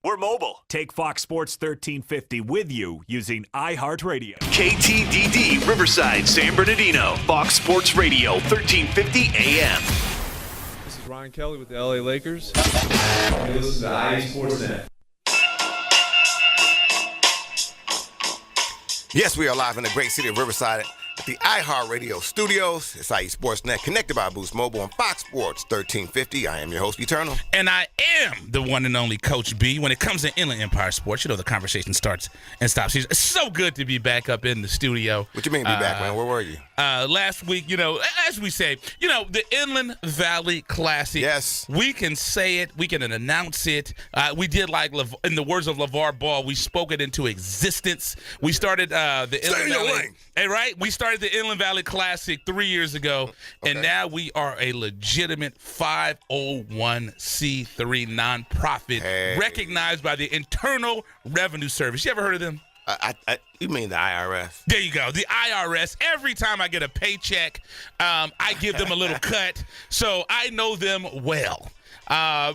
We're mobile. Take Fox Sports 1350 with you using iHeartRadio. KTDD Riverside, San Bernardino. Fox Sports Radio, 1350 AM. This is Ryan Kelly with the LA Lakers. And this is the IE Sports Net. Yes, we are live in the great city of Riverside at the iHeartRadio studios. It's IE Sportsnet, connected by Boost Mobile on Fox Sports 1350. I am your host, Eternal. And I am the one and only Coach B. When it comes to Inland Empire Sports, you know the conversation starts and stops here. It's so good to be back up in the studio. What you mean be back, man? Where were you? Last week, as we say, the Inland Valley Classic. Yes. We can say it. We can announce it. We did in the words of LeVar Ball, we spoke it into existence. We started the Inland Valley. Hey, right? We started the Inland Valley Classic 3 years ago, and now we are a legitimate 501c3 nonprofit recognized by the Internal Revenue Service. You ever heard of them? You mean the IRS? There you go. The IRS. Every time I get a paycheck, I give them a little cut. So I know them well.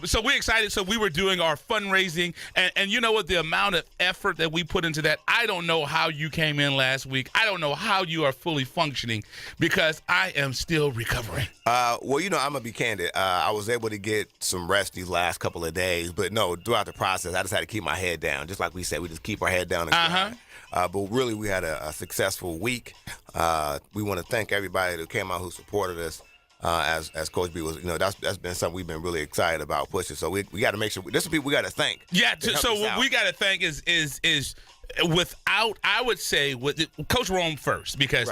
So we're excited. So we were doing our fundraising, and you know what? The amount of effort that we put into that, I don't know how you came in last week. I don't know how you are fully functioning because I am still recovering. Well, I'm going to be candid. I was able to get some rest these last couple of days, but no, throughout the process, I just had to keep my head down. Just like we said, we just keep our head down. And but really, we had a successful week. We want to thank everybody that came out who supported us. As Coach B was, that's been something we've been really excited about pushing. So we got to make sure this is people we got to thank. Yeah. So what we got to thank is without, I would say, with Coach Rome first, because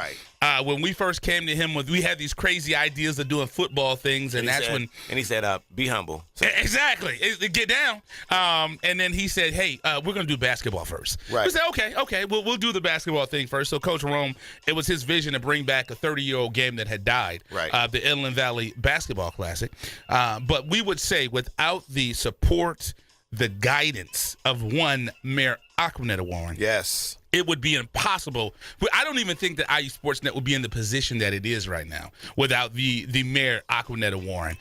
when we first came to him, we had these crazy ideas of doing football things, and he said, be humble. So. Exactly. Get down. And then he said, hey, we're going to do basketball first. Right. We said, okay, we'll do the basketball thing first. So Coach Rome, it was his vision to bring back a 30-year-old game that had died, the Inland Valley Basketball Classic. But we would say without the support, the guidance of one Mayor Aquanetta Warren. Yes. It would be impossible. I don't even think that IE Sportsnet would be in the position that it is right now without the Mayor Aquanetta Warren.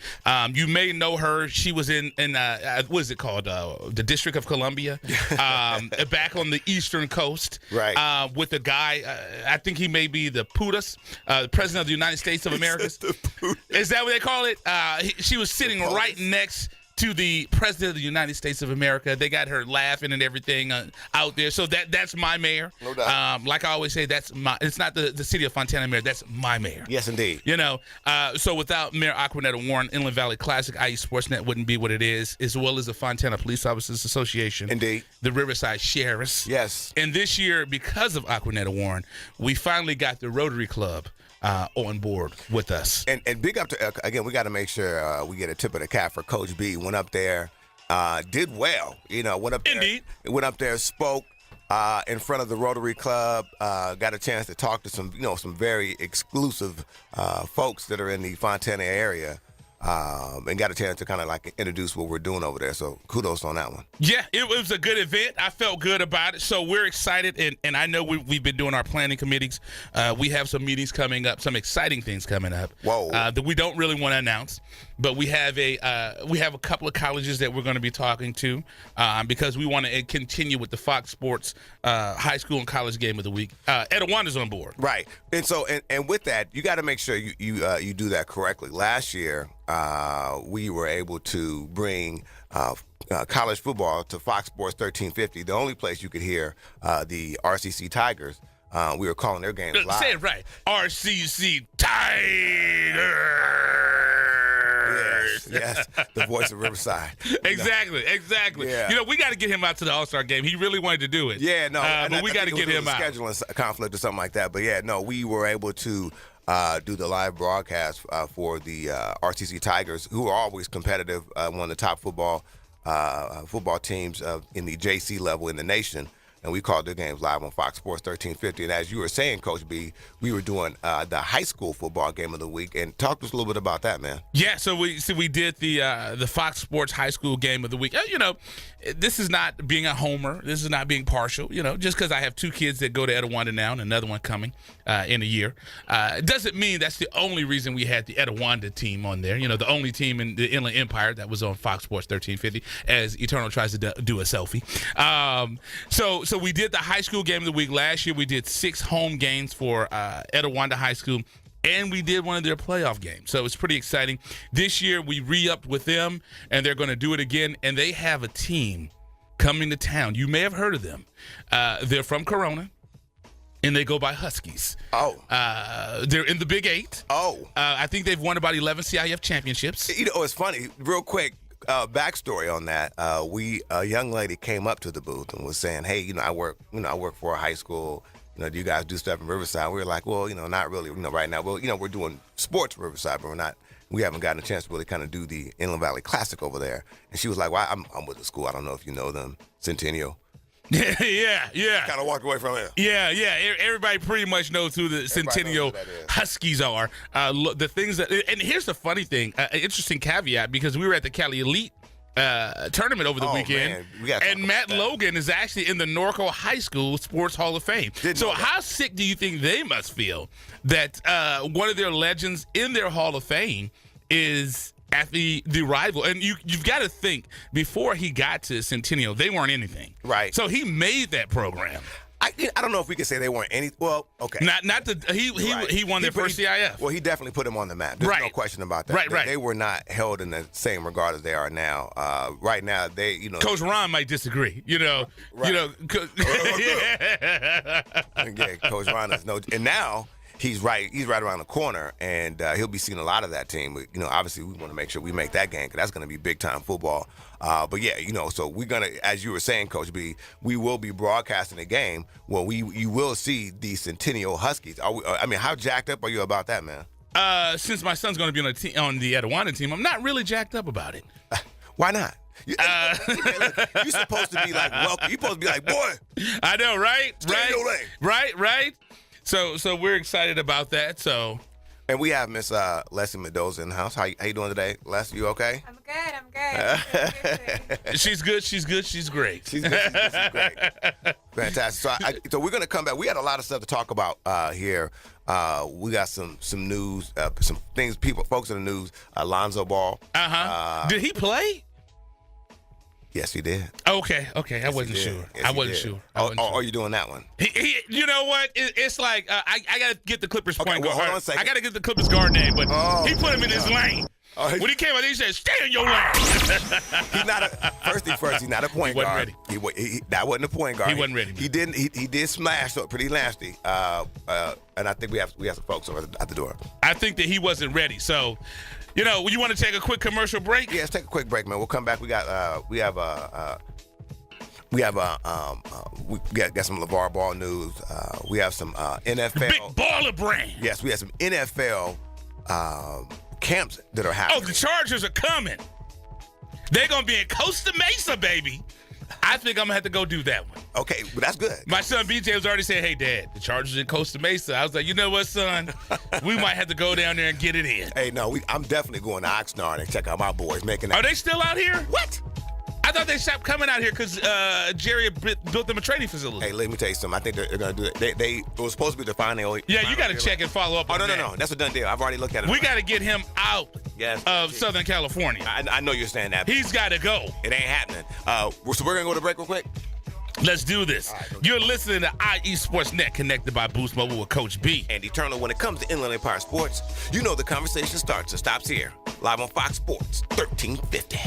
You may know her. She was in what is it called? The District of Columbia, back on the Eastern Coast, with a guy. I think he may be the PUTAS, President of the United States of America. Is that what they call it? She was sitting right next to the President of the United States of America. They got her laughing and everything out there. So that's my mayor. No doubt. Like I always say, it's not the city of Fontana mayor. That's my mayor. Yes, indeed. So without Mayor Aquanetta Warren, Inland Valley Classic, IE Sportsnet wouldn't be what it is, as well as the Fontana Police Officers Association. Indeed. The Riverside Sheriffs. Yes. And this year, because of Aquanetta Warren, we finally got the Rotary Club on board with us. And big up to, again, we got to make sure we get a tip of the cap for Coach B. Went up there, did well. Went up there. Indeed. Went up there, spoke in front of the Rotary Club, got a chance to talk to some very exclusive folks that are in the Fontana area. And got a chance to kind of like introduce what we're doing over there. So kudos on that one. Yeah, it was a good event. I felt good about it. So we're excited. And I know we've been doing our planning committees. We have some meetings coming up, some exciting things coming up. Whoa. That we don't really want to announce. But we have a couple of colleges that we're going to be talking to because we want to continue with the Fox Sports high school and college game of the week. Etiwanda's on board. Right. And so and with that, you got to make sure you do that correctly. Last year, we were able to bring college football to Fox Sports 1350, the only place you could hear the RCC Tigers. We were calling their games live. Say it right. RCC Tigers. Yes, the voice of Riverside. Exactly. Yeah. We got to get him out to the All-Star game. He really wanted to do it. Yeah, no. But we got to get him out. Scheduling conflict or something like that. But, yeah, no, we were able to do the live broadcast for the RCC Tigers, who are always competitive, one of the top football teams in the JC level in the nation. and we called the games live on Fox Sports 1350. And as you were saying, Coach B, we were doing the high school football game of the week. And talk to us a little bit about that, man. Yeah, so we did the Fox Sports high school game of the week. You know, this is not being a homer. This is not being partial. You know, just because I have 2 kids that go to Etiwanda now and another one coming in a year, it doesn't mean that's the only reason we had the Etiwanda team on there. You know, the only team in the Inland Empire that was on Fox Sports 1350 as Eternal tries to do a selfie. So we did the high school game of the week. Last year we did 6 home games for Etiwanda High School, and we did one of their playoff games. So it's pretty exciting. This year we re-upped with them, and they're going to do it again. And they have a team coming to town. You may have heard of them. They're from Corona, and they go by Huskies. Oh. They're in the Big 8. Oh. I think they've won about 11 CIF championships. You know, it's funny. Real quick, backstory on that. A young lady came up to the booth and was saying, "Hey, I work for a high school. Do you guys do stuff in Riverside?" We were like, "Well, not really. Right now, we're doing sports in Riverside, but we haven't gotten a chance to really kind of do the Inland Valley Classic over there." And she was like, "Well, I'm with the school. I don't know if you know them, Centennial." Yeah. Kind of walked away from it. Yeah. Everybody pretty much knows who the Centennial Huskies are. The things that, and here's the funny thing, interesting caveat, because we were at the Cali Elite tournament over the weekend, and Matt Logan is actually in the Norco High School Sports Hall of Fame. So how sick do you think they must feel that one of their legends in their Hall of Fame is at the rival? And you've got to think, before he got to Centennial, they weren't anything. Right. So he made that program. I don't know if we could say they weren't any. Well, okay. He won their first CIF. Well, he definitely put them on the map. There's no question about that. Right. They were not held in the same regard as they are now. Right now, Coach Ron might disagree. Right. Yeah, Coach Ron is and now he's right around the corner, and he'll be seeing a lot of that team. Obviously we want to make sure we make that game, because that's going to be big time football. But yeah, so we're gonna, as you were saying, Coach B, we will be broadcasting a game where you will see the Centennial Huskies. How jacked up are you about that, man? Since my son's going to be on the Etiwanda team, I'm not really jacked up about it. Why not? You're supposed to be like, welcome. You're supposed to be like, boy. I know, right? Stay in your lane. Right. So we're excited about that. So, and we have Miss Leslie Mendoza in the house. How you doing today, Leslie? You okay? I'm good. She's good. She's great. She's great. Fantastic. So we're gonna come back. We had a lot of stuff to talk about here. We got some news, some things. Folks in the news. Lonzo Ball. Did he play? Yes, he did. Okay. I wasn't sure. Yes, I wasn't sure. Are you doing that one? You know what? It's like I gotta get the Clippers point guard. Hold on a second. I gotta get the Clippers guard name, but he put him in his lane. When he came out, he said, "Stay in your lane." He's not first. He's not a point guard. He wasn't ready. That wasn't a point guard. He wasn't ready. He didn't. He did smash up pretty nasty. And I think we have some folks over at the door. I think that he wasn't ready. So, you want to take a quick commercial break? Yeah, let's take a quick break, man. We'll come back. We got some LeVar Ball news. We have some NFL. Big baller brand. Yes, we have some NFL camps that are happening. Oh, the Chargers are coming. They're gonna be in Costa Mesa, baby. I think I'm gonna have to go do that one. Okay, but that's good. My son BJ was already saying, "Hey, Dad, the Chargers in Costa Mesa." I was like, "You know what, son? We might have to go down there and get it in." Hey, no, I'm definitely going to Oxnard and check out my boys making that. Are they still out here? What? I thought they stopped coming out here because Jerry built them a training facility. Hey, let me tell you something. I think they're going to do it. It was supposed to be the final. Yeah, you got to check and follow up on that. No. That's a done deal. I've already looked at it. We got to get him out of Southern California. I know you're saying that. He's got to go. It ain't happening. So we're going to go to break real quick. Let's do this. Right, you're listening to IE Sports Net, connected by Boost Mobile with Coach B. And Eternal, when it comes to Inland Empire sports, the conversation starts and stops here. Live on Fox Sports 1350.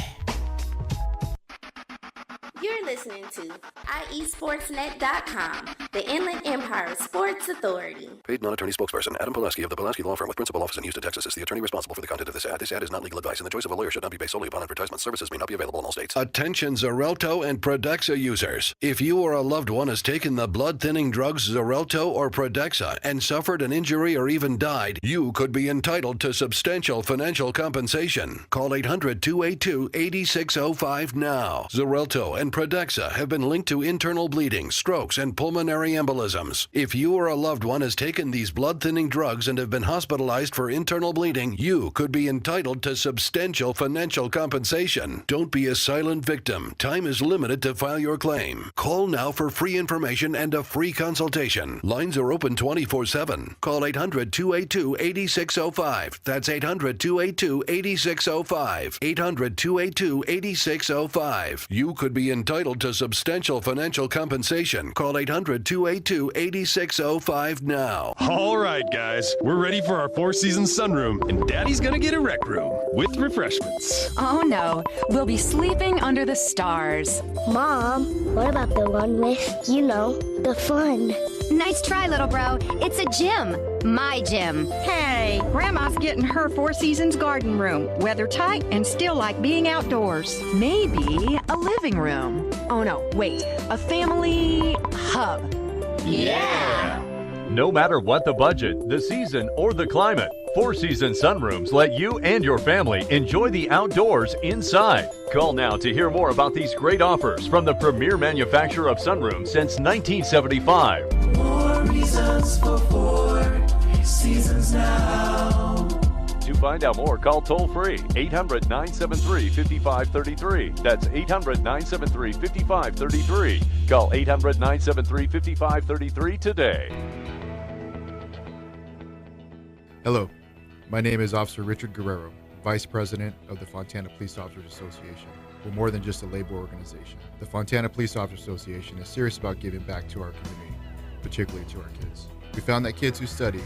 You're listening to IESportsNet.com, the Inland Empire Sports Authority. Paid non-attorney spokesperson Adam Pulaski of the Pulaski Law Firm with principal office in Houston, Texas is the attorney responsible for the content of this ad. This ad is not legal advice, and the choice of a lawyer should not be based solely upon advertisement. Services may not be available in all states. Attention Xarelto and Prodexa users. If you or a loved one has taken the blood-thinning drugs Xarelto or Prodexa and suffered an injury or even died, you could be entitled to substantial financial compensation. Call 800-282-8605 now. Xarelto and Prodexa Protexxa have been linked to internal bleeding, strokes, and pulmonary embolisms. If you or a loved one has taken these blood-thinning drugs and have been hospitalized for internal bleeding, you could be entitled to substantial financial compensation. Don't be a silent victim. Time is limited to file your claim. Call now for free information and a free consultation. Lines are open 24/7. Call 800-282-8605. That's 800-282-8605. 800-282-8605. You could be entitled to substantial financial compensation. Call 800-282-8605 now. All right, guys, we're ready for our Four Seasons sunroom, and Daddy's gonna get a rec room with refreshments. Oh no, we'll be sleeping under the stars. Mom, what about the one with, the fun? Nice try, little bro. It's a gym. My gym. Hey, Grandma's getting her Four Seasons garden room. Weather tight and still like being outdoors. Maybe a living room. Oh no, wait, a family hub. Yeah! No matter what the budget, the season, or the climate, Four Seasons sunrooms let you and your family enjoy the outdoors inside. Call now to hear more about these great offers from the premier manufacturer of sunrooms since 1975. More reasons for Four Seasons now. To find out more, call toll-free 800-973-5533. That's 800-973-5533. Call 800-973-5533 today. Hello, my name is Officer Richard Guerrero, Vice President of the Fontana Police Officers Association. We're more than just a labor organization. The Fontana Police Officers Association is serious about giving back to our community, particularly to our kids. We found that kids who study,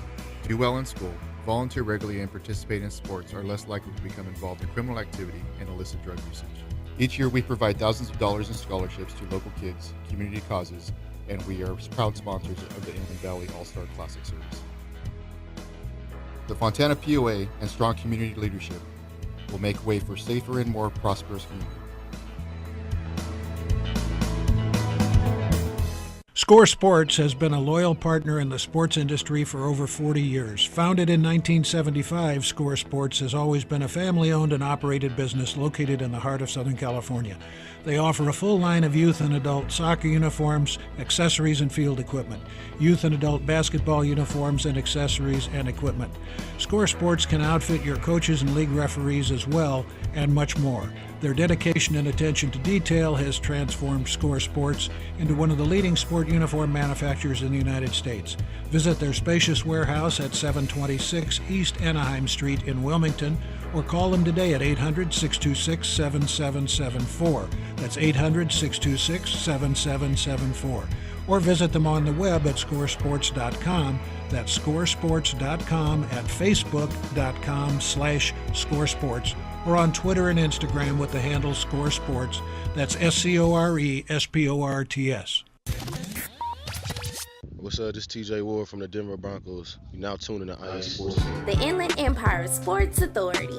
do well in school, volunteer regularly, and participate in sports are less likely to become involved in criminal activity and illicit drug usage. Each year we provide thousands of dollars in scholarships to local kids, community causes, and we are proud sponsors of the Inland Valley All-Star Classic Series. The Fontana POA and strong community leadership will make way for safer and more prosperous community. Score Sports has been a loyal partner in the sports industry for over 40 years. Founded in 1975, Score Sports has always been a family-owned and operated business located in the heart of Southern California. They offer a full line of youth and adult soccer uniforms, accessories, and field equipment, youth and adult basketball uniforms and accessories and equipment. Score Sports can outfit your coaches and league referees as well, and much more. Their dedication and attention to detail has transformed Score Sports into one of the leading sport uniform manufacturers in the United States. Visit their spacious warehouse at 726 East Anaheim Street in Wilmington, or call them today at 800-626-7774. That's 800-626-7774. Or visit them on the web at scoresports.com. That's scoresports.com, at facebook.com/scoresports, or on Twitter and Instagram with the handle Score Sports. That's SCORESPORTS. What's up? This is TJ Ward from the Denver Broncos. You're now tuning to IE Sports. The Inland Empire Sports Authority.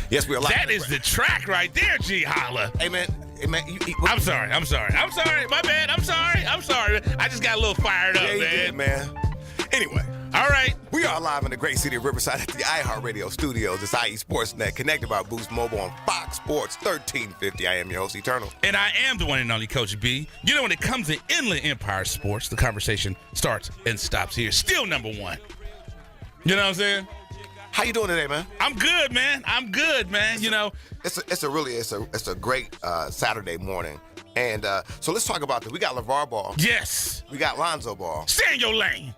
Yes, we are live. That is the track right there, G Holla. Hey, man. I'm sorry. My bad. I'm sorry. I just got a little fired up, yeah, man. Anyway. All right. We are live in the great city of Riverside at the iHeartRadio studios. It's IE Sportsnet, connected by Boost Mobile on Fox Sports 1350. I am your host, Eternal. And I am the one and only Coach B. You know, when it comes to Inland Empire Sports, the conversation starts and stops here. Still number one. You know what I'm saying? How you doing today, man? I'm good, man. You know, it's a great Saturday morning, and so let's talk about this. We got LeVar Ball. Yes. We got Lonzo Ball. Stay in your lane.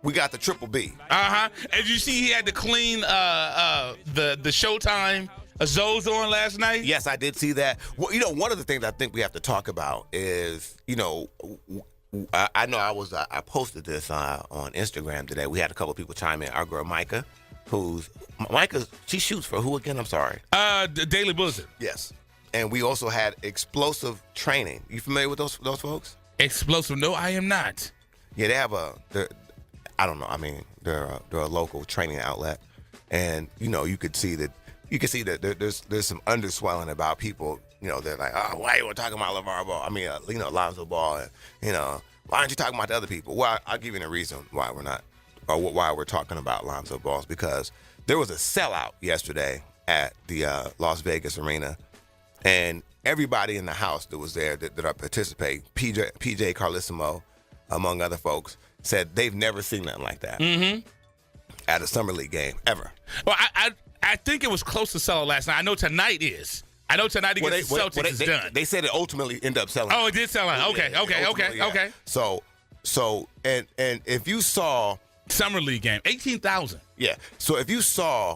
We got the Triple B. As you see, he had to clean the Showtime Zoes on last night. Yes, I did see that. Well, one of the things I think we have to talk about is, I posted this on Instagram today. We had a couple people chime in. Our girl Micah. She shoots for who again? I'm sorry. The Daily Blizzard. Yes. And we also had Explosive Training. You familiar with those folks? Explosive? No, I am not. Yeah, they have I don't know. I mean, they're a local training outlet, and you could see that there's some underswelling about people. They're like, oh, why are you talking about LeVar Ball? I mean, Lonzo Ball, and why aren't you talking about the other people? Well, I'll give you a reason why we're not. Or why we're talking about Lonzo Ball is because there was a sellout yesterday at the Las Vegas Arena And everybody in the house that was there that are participating, PJ Carlissimo, among other folks, said they've never seen nothing like that at a Summer League game, ever. Well, I think it was close to selling last night. I know tonight is. I know tonight against the Celtics is done. They said it ultimately ended up selling. Oh, it did sell out. Okay. So if you saw Summer League game, 18,000. Yeah. So if you saw,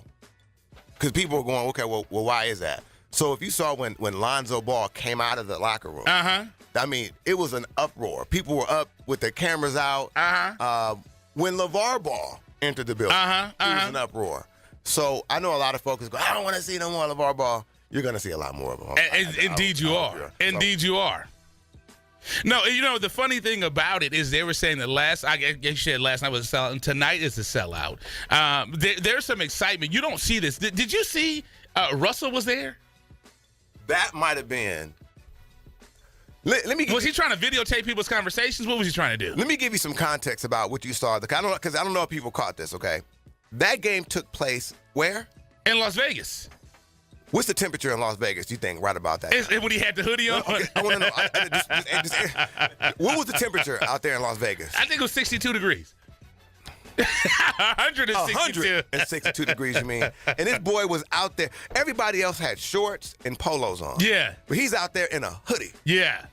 because people were going, okay, well, why is that? So if you saw when Lonzo Ball came out of the locker room, I mean, it was an uproar. People were up with their cameras out. When LeVar Ball entered the building, it was an uproar. So I know a lot of folks go, I don't want to see no more LeVar Ball. You're going to see a lot more of them. Indeed you are. Indeed you are. No, you know, the funny thing about it is they were saying that last night was a sellout, and tonight is a sellout. There's some excitement. You don't see this. Did you see Russell was there? That might have been. Let me. Was he trying to videotape people's conversations? What was he trying to do? Let me give you some context about what you saw. Because I don't know if people caught this, okay? That game took place where? In Las Vegas. What's the temperature in Las Vegas, you think, right about that? When he had the hoodie on? Okay, I want to know. What was the temperature out there in Las Vegas? I think it was 62 degrees. 162 degrees, you mean? And this boy was out there. Everybody else had shorts and polos on. Yeah. But he's out there in a hoodie. Yeah.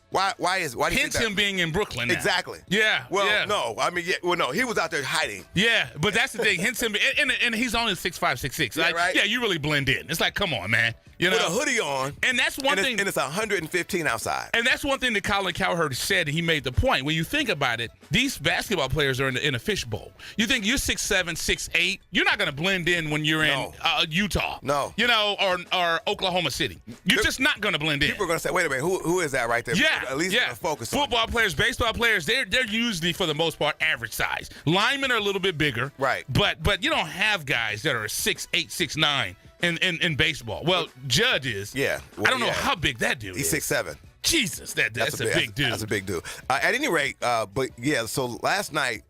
Why do you think hence him being in Brooklyn now. Exactly. Yeah. Well, no. I mean, no. He was out there hiding. Yeah, but that's the thing. Hence him, and he's only 6'5", 6'6". Yeah, right? Yeah, you really blend in. It's like, come on, man. You know? With a hoodie on. And that's one thing. And it's 115 outside. And that's one thing that Colin Cowherd said, and he made the point. When you think about it, these basketball players are in a fishbowl. You think you're 6'7", 6'8", you're not going to blend in when you're in Utah. No. You know, or Oklahoma City. You're just not going to blend in. People are going to say, wait a minute, who is that right there? Yeah. At least focus on football players, baseball players, they're usually, for the most part, average size. Linemen are a little bit bigger. Right. But you don't have guys that are 6'8", 6'9", in baseball. Well, Judge is. Yeah. Well, I don't know how big that dude is. He's 6'7". Jesus, that's a big dude. That's a big dude. At any rate, but yeah, so last night,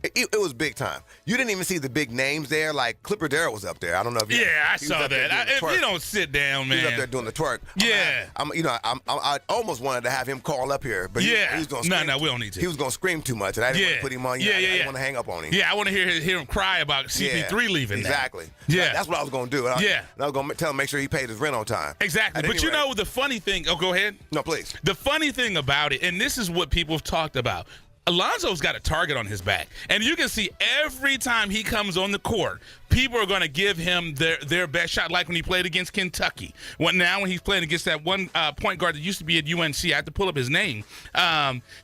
it was big time. You didn't even see the big names there. Like Clipper Darrell was up there. I don't know if you. Yeah, I saw that. If you don't sit down, man. He was up there doing the twerk. Yeah. I almost wanted to have him call up here, but he was going to scream. No, we don't need to. He was going to scream too much, and I didn't want to put him on. I didn't want to hang up on him. Yeah, I want to hear him cry about CP3 leaving. Exactly. Yeah. That's what I was going to do. And I was going to tell him make sure he paid his rent on time. Exactly. But you know the funny thing. Oh, go ahead. No, please. The funny thing about it, and this is what people have talked about. Alonzo's got a target on his back, and you can see every time he comes on the court, people are going to give him their best shot, like when he played against Kentucky. When he's playing against that one point guard that used to be at UNC, I have to pull up his name.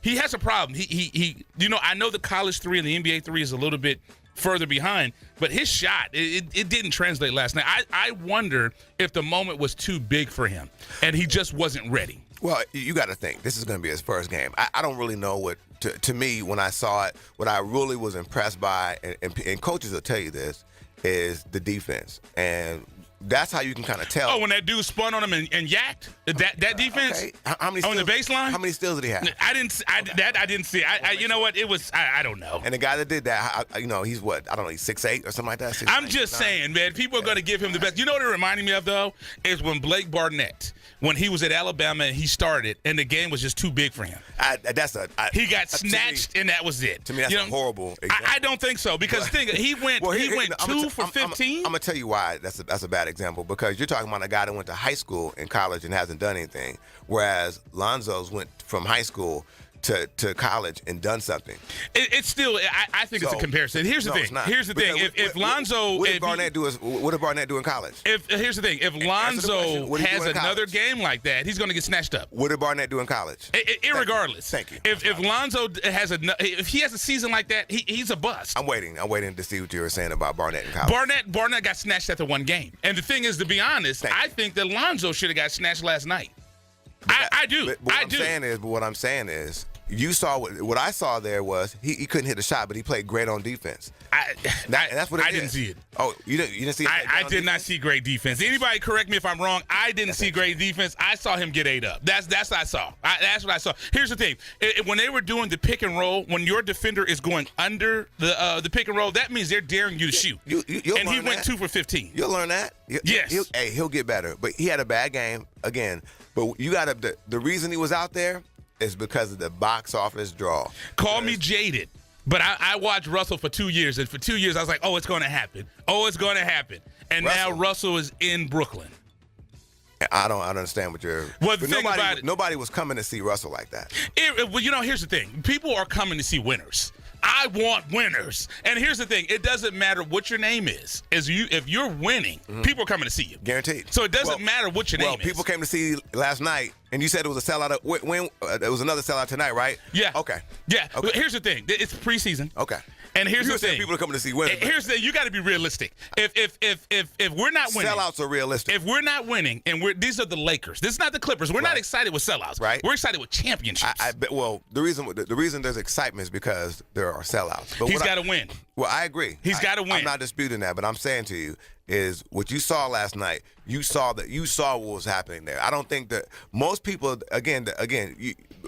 He has a problem. He I know the college three and the NBA three is a little bit further behind, but his shot, it didn't translate last night. I wonder if the moment was too big for him, and he just wasn't ready. Well, you got to think, this is going to be his first game. I don't really know what, to me, when I saw it, what I really was impressed by, and coaches will tell you this, is the defense. And that's how you can kind of tell. Oh, when that dude spun on him and yacked? That defense? Okay. How many on the baseline? How many steals did he have? I didn't see. You know what? It was, I don't know. And the guy that did that, he's what? I don't know, he's 6'8" or something like that? 6'9", I'm just saying, man, people are going to give him the best. You know what it reminded me of, though? Is when Blake Barnett, when he was at Alabama and he started, and the game was just too big for him. He got snatched, and that was it. To me, that's a horrible example. I don't think so, because he went 2 for 15. I'm going to tell you why that's a bad example, because you're talking about a guy that went to high school and college and hasn't done anything, whereas Lonzo's went from high school to college and done something. It's still, I think it's a comparison. Here's the thing. Here's the thing. If Lonzo, what did Barnett do in college? Here's the thing. If Lonzo has another game like that, he's going to get snatched up. What did Barnett do in college? Irregardless. Thank you. If Lonzo if he has a season like that, he's a bust. I'm waiting to see what you were saying about Barnett in college. Barnett got snatched after one game. And the thing is, to be honest, I think that Lonzo should have got snatched last night. I do. But what I'm saying is, You saw what I saw there was he couldn't hit a shot, but he played great on defense. That's what it is. I didn't see it. Oh, you didn't see it? I did not see great defense. Anybody correct me if I'm wrong. I didn't see great defense. I saw him get ate up. That's what I saw. That's what I saw. Here's the thing. When they were doing the pick and roll, when your defender is going under the pick and roll, that means they're daring you to shoot. And he went 2 for 15. You'll learn that. Yes. He'll get better. But he had a bad game again. But you got to. The reason he was out there is because of the box office draw. Call me jaded, but I watched Russell for 2 years, and for 2 years I was like, oh, it's going to happen. Oh, it's going to happen. And now Russell is in Brooklyn. I don't understand what you're. Well, the thing about it, nobody was coming to see Russell like that. Well, here's the thing. People are coming to see winners. I want winners. And here's the thing. It doesn't matter what your name is. If you're winning, people are coming to see you. Guaranteed. So it doesn't matter what your name is. Well, people came to see you last night, and you said it was a sellout. It was another sellout tonight, right? Yeah. Okay. Yeah. Okay. Here's the thing. It's preseason. Okay. And here's the thing. People are coming to see winners. Here's the thing. You got to be realistic. If we're not winning, sellouts are realistic. If we're not winning, and these are the Lakers. This is not the Clippers. We're not excited with sellouts. Right. We're excited with championships. Well, the reason there's excitement is because there are sellouts. But he's got to win. Well, I agree. He's got to win. I'm not disputing that, but I'm saying to you is what you saw last night. You saw what was happening there. I don't think that most people. Again,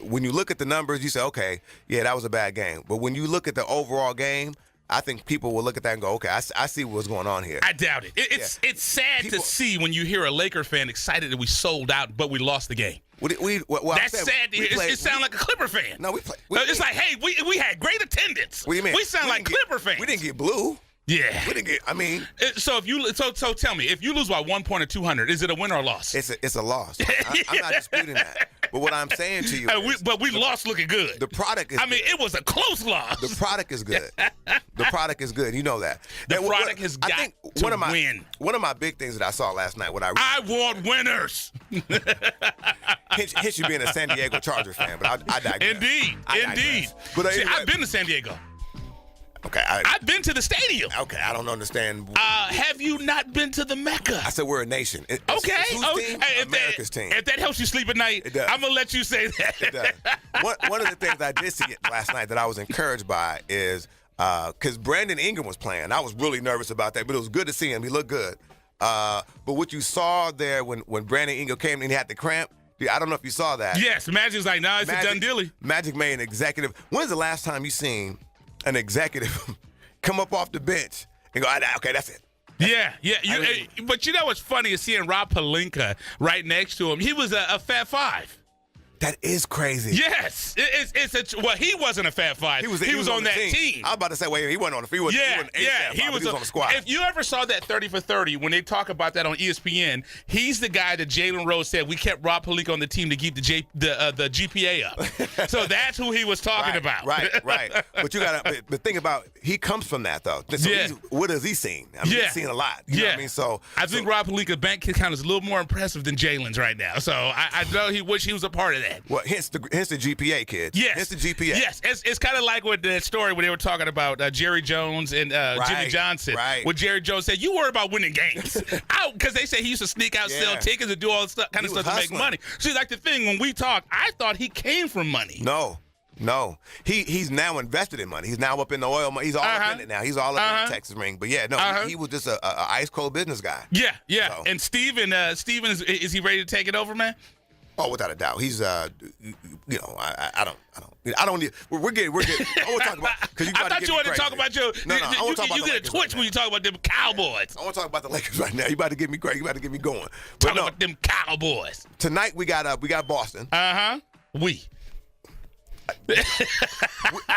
when you look at the numbers, you say, okay, yeah, that was a bad game. But when you look at the overall game, I think people will look at that and go, okay, I see what's going on here. I doubt it. It's sad to see when you hear a Laker fan excited that we sold out, but we lost the game. That's sad to hear. It sounds like a Clipper fan. No, it's like, hey, we had great attendance. What do you mean? We sound like Clipper fans. We didn't get blue. Yeah. We didn't get. I mean. So so tell me, if you lose by 1 point or 200, is it a win or a loss? It's a loss. I'm not disputing that. But what I'm saying to you, we lost looking good. The product is. I mean, it was a close loss. The product is good. The product is good. You know that. The product has got to win. One of my big things that I saw last night, I want winners. Hence you being a San Diego Chargers fan, but I digress. Indeed. But see, I've been to San Diego. Okay, I've been to the stadium. Okay, I don't understand. Have you not been to the Mecca? I said we're a nation. It's whose team? America's team. If that helps you sleep at night, I'm gonna let you say that. It does. One of the things I did see last night that I was encouraged by is because Brandon Ingram was playing. I was really nervous about that, but it was good to see him. He looked good. But what you saw there when Brandon Ingram came and he had the cramp. I don't know if you saw that. Yes, Magic's like, nah, it's a done deal. Magic made an executive. When's the last time you seen an executive come up off the bench and go, okay, that's it. Yeah. But you know what's funny is seeing Rob Pelinka right next to him. He was a Fat Five. That is crazy. Yes, he wasn't a Fat Five. He was on that team. I was about to say, wait, he wasn't on the field. He was on the squad. If you ever saw that 30 for 30, when they talk about that on ESPN, he's the guy that Jalen Rose said we kept Rob Pelinka on the team to keep the GPA up. So that's who he was talking about. Right. But you gotta. But think about he comes from that though. So what has he seen? I mean, he's seen a lot. You know what I mean? So I think Rob Pelinka's bank account is a little more impressive than Jalen's right now. So I know he wish he was a part of that. Well, hence the GPA, kids. Yes. Hence the GPA. Yes. It's kind of like with that story where they were talking about Jerry Jones and Jimmy Johnson. Right. When Jerry Jones said, you worry about winning games. Because they say he used to sneak out, sell tickets, and do all this stuff to make money. See, like the thing, when we talk, I thought he came from money. No. He's now invested in money. He's now up in the oil money. He's all up in it now. He's all up in the Texas ring. But he was just a ice cold business guy. Yeah. So. And Steven is he ready to take it over, man? Oh, without a doubt, he's I don't need. We're getting. I want to talk about because you. I thought you wanted to talk about your. No. I want to talk about you get a twitch when you talk about them Cowboys. I want to talk about the Lakers right now. You about to get me great. You about to get me going. Talk about them Cowboys. Tonight we got Boston.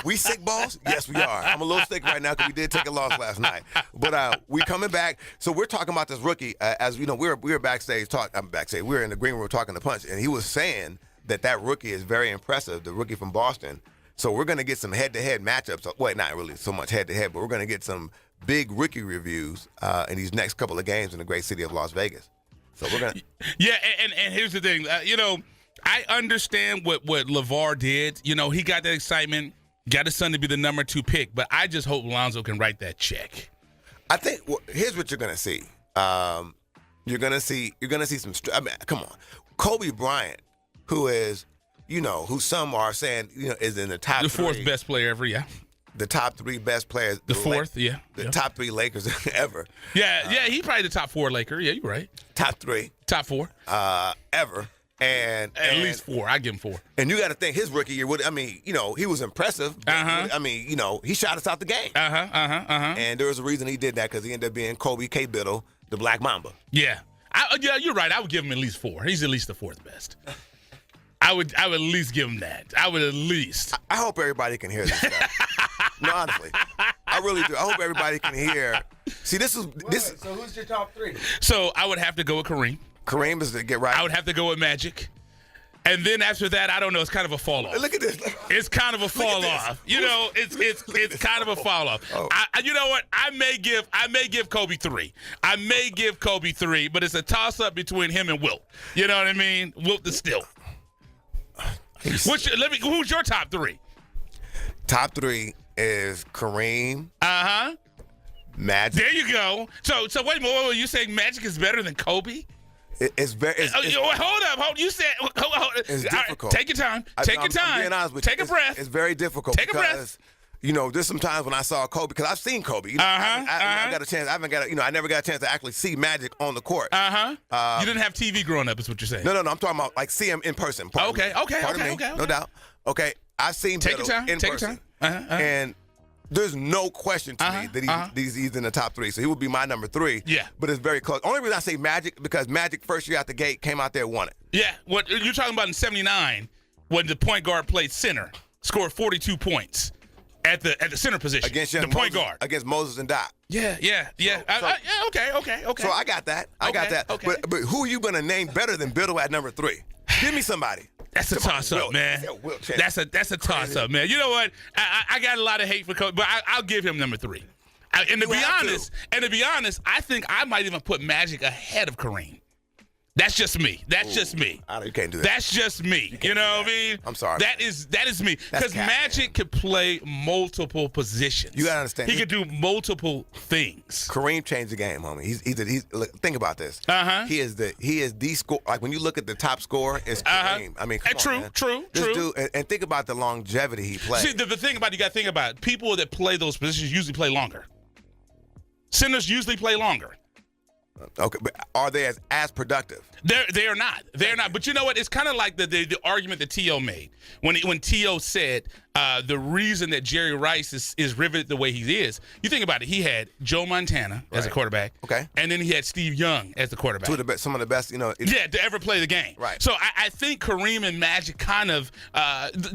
We sick, boss? Yes, we are. I'm a little sick right now because we did take a loss last night. But we coming back. So we're talking about this rookie. As you know, we were backstage. We were in the green room talking to Punch, and he was saying that rookie is very impressive, the rookie from Boston. So we're going to get some head-to-head matchups. Well, not really so much head-to-head, but we're going to get some big rookie reviews in these next couple of games in the great city of Las Vegas. So we're going to... Yeah, and here's the thing. I understand what LeVar did. He got that excitement, got his son to be the number 2 pick, but I just hope Lonzo can write that check. I think here's what you're going to see. You're going to see some. I mean, come on, Kobe Bryant, who is, who some are saying, is in the top the three. fourth best player ever, yeah. The top 3 best players. The fourth, yeah. The top 3 Lakers ever. Yeah, he probably the top 4 Laker. Yeah, you're right. Top 3. Top 4. Ever. And at least 4. I give him 4. And you got to think his rookie year. He was impressive. He shot us out the game. And there was a reason he did that because he ended up being Kobe K. Biddle, the Black Mamba. Yeah. You're right. I would give him at least 4. He's at least the 4th best. I would at least give him that. I would at least. I hope everybody can hear this stuff. No, honestly. I really do. I hope everybody can hear. See, this is. So who's your top 3? So I would have to go with Kareem. Kareem is to get right. I would have to go with Magic. And then after that, I don't know. It's kind of a fall off. Look at this. It's kind of a fall off. It's kind of a fall off. Oh. You know what? I may give Kobe 3. I may give Kobe 3, but it's a toss up between him and Wilt. You know what I mean? Wilt the still. Who's your top 3? Top 3 is Kareem. Magic. There you go. So wait a minute. You saying Magic is better than Kobe? Hold up. You said. It's difficult. Right, take your time. I'm being honest with you. Take a breath. It's very difficult. Take a breath. There's some times when I saw Kobe, because I've seen Kobe. I got a chance. I never got a chance to actually see Magic on the court. You didn't have TV growing up, is what you're saying. No. I'm talking about see him in person. Okay. No doubt. Okay. I've seen Biddle in person. And there's no question to me that he's in the top 3. So he would be my number 3. Yeah. But it's very close. Only reason I say Magic, because Magic first year out the gate came out there and won it. Yeah. What you're talking about in '79 when the point guard played center, scored 42 points at the center position against the point guard against Moses and Doc. Yeah. Okay. So I got that. Okay. But who are you going to name better than Biddle at number 3? Give me somebody. That's a toss-up, man. That's a toss-up, man. You know what? I got a lot of hate for Kobe, but I'll give him number 3. And to be honest, I think I might even put Magic ahead of Kareem. That's just me. You can't do that. That's just me. You know what I mean? I'm sorry. That is me. Because Magic could play multiple positions. You gotta understand. He could do multiple things. Kareem changed the game, homie. He's look, think about this. He is the score. Like when you look at the top scorer, it's Kareem. I mean, come on, man. True. Dude, and think about the longevity he played. See, the thing about it, you got to think about it. People that play those positions usually play longer. Centers usually play longer. Okay, but are they as productive? They are not. They're not. But you know what? It's kind of like the argument that T.O. made when T.O. said the reason that Jerry Rice is riveted the way he is. You think about it. He had Joe Montana as a quarterback. Okay. And then he had Steve Young as the quarterback. Some of the best, to ever play the game. Right. So I think Kareem and Magic kind of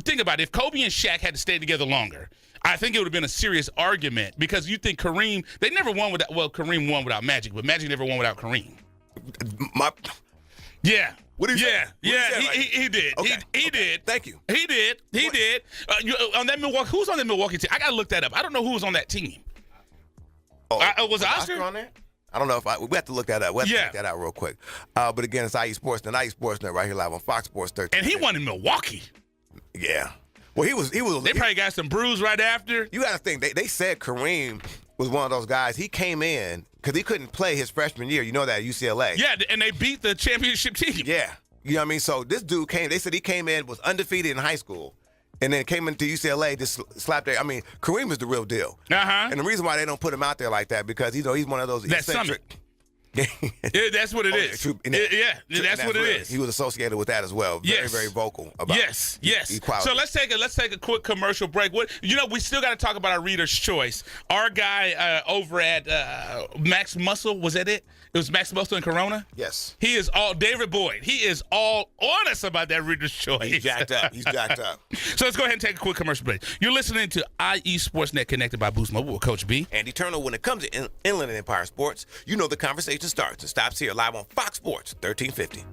think about it. If Kobe and Shaq had to stay together longer, I think it would have been a serious argument because you think Kareem, they never won without, Kareem won without Magic, but Magic never won without Kareem. Yeah. What did you say? He did. Okay. He did. Thank you. He did. On that Milwaukee, who's on that Milwaukee team? I got to look that up. I don't know who was on that team. Was Oscar on there? I don't know we have to look that up. We have to check that out real quick. But again, it's IE Sportsnet. IE Sportsnet right here live on Fox Sports 13. And he won in Milwaukee. Yeah. Well, he was. They probably got some bruise right after. You got to think. They said Kareem was one of those guys. He came in because he couldn't play his freshman year. You know that at UCLA. Yeah, and they beat the championship team. Yeah. You know what I mean? So this dude came. They said he came in, was undefeated in high school, and then came into UCLA, just slapped there. I mean, Kareem is the real deal. And the reason why they don't put him out there like that because he's one of those eccentric. That's what it is. That's what it is. He was associated with that as well. Very, very vocal about equality. So let's take a quick commercial break. We still got to talk about our Reader's Choice. Our guy over at Max Muscle, was that it? It was Max Muscle in Corona? Yes. He is David Boyd. He is all on us about that Reader's Choice. He's jacked up. So let's go ahead and take a quick commercial break. You're listening to IE Sportsnet connected by Boost Mobile with Coach B. Andy Turner, when it comes to Inland and Empire Sports, the conversation starts. It stops here live on Fox Sports 1350.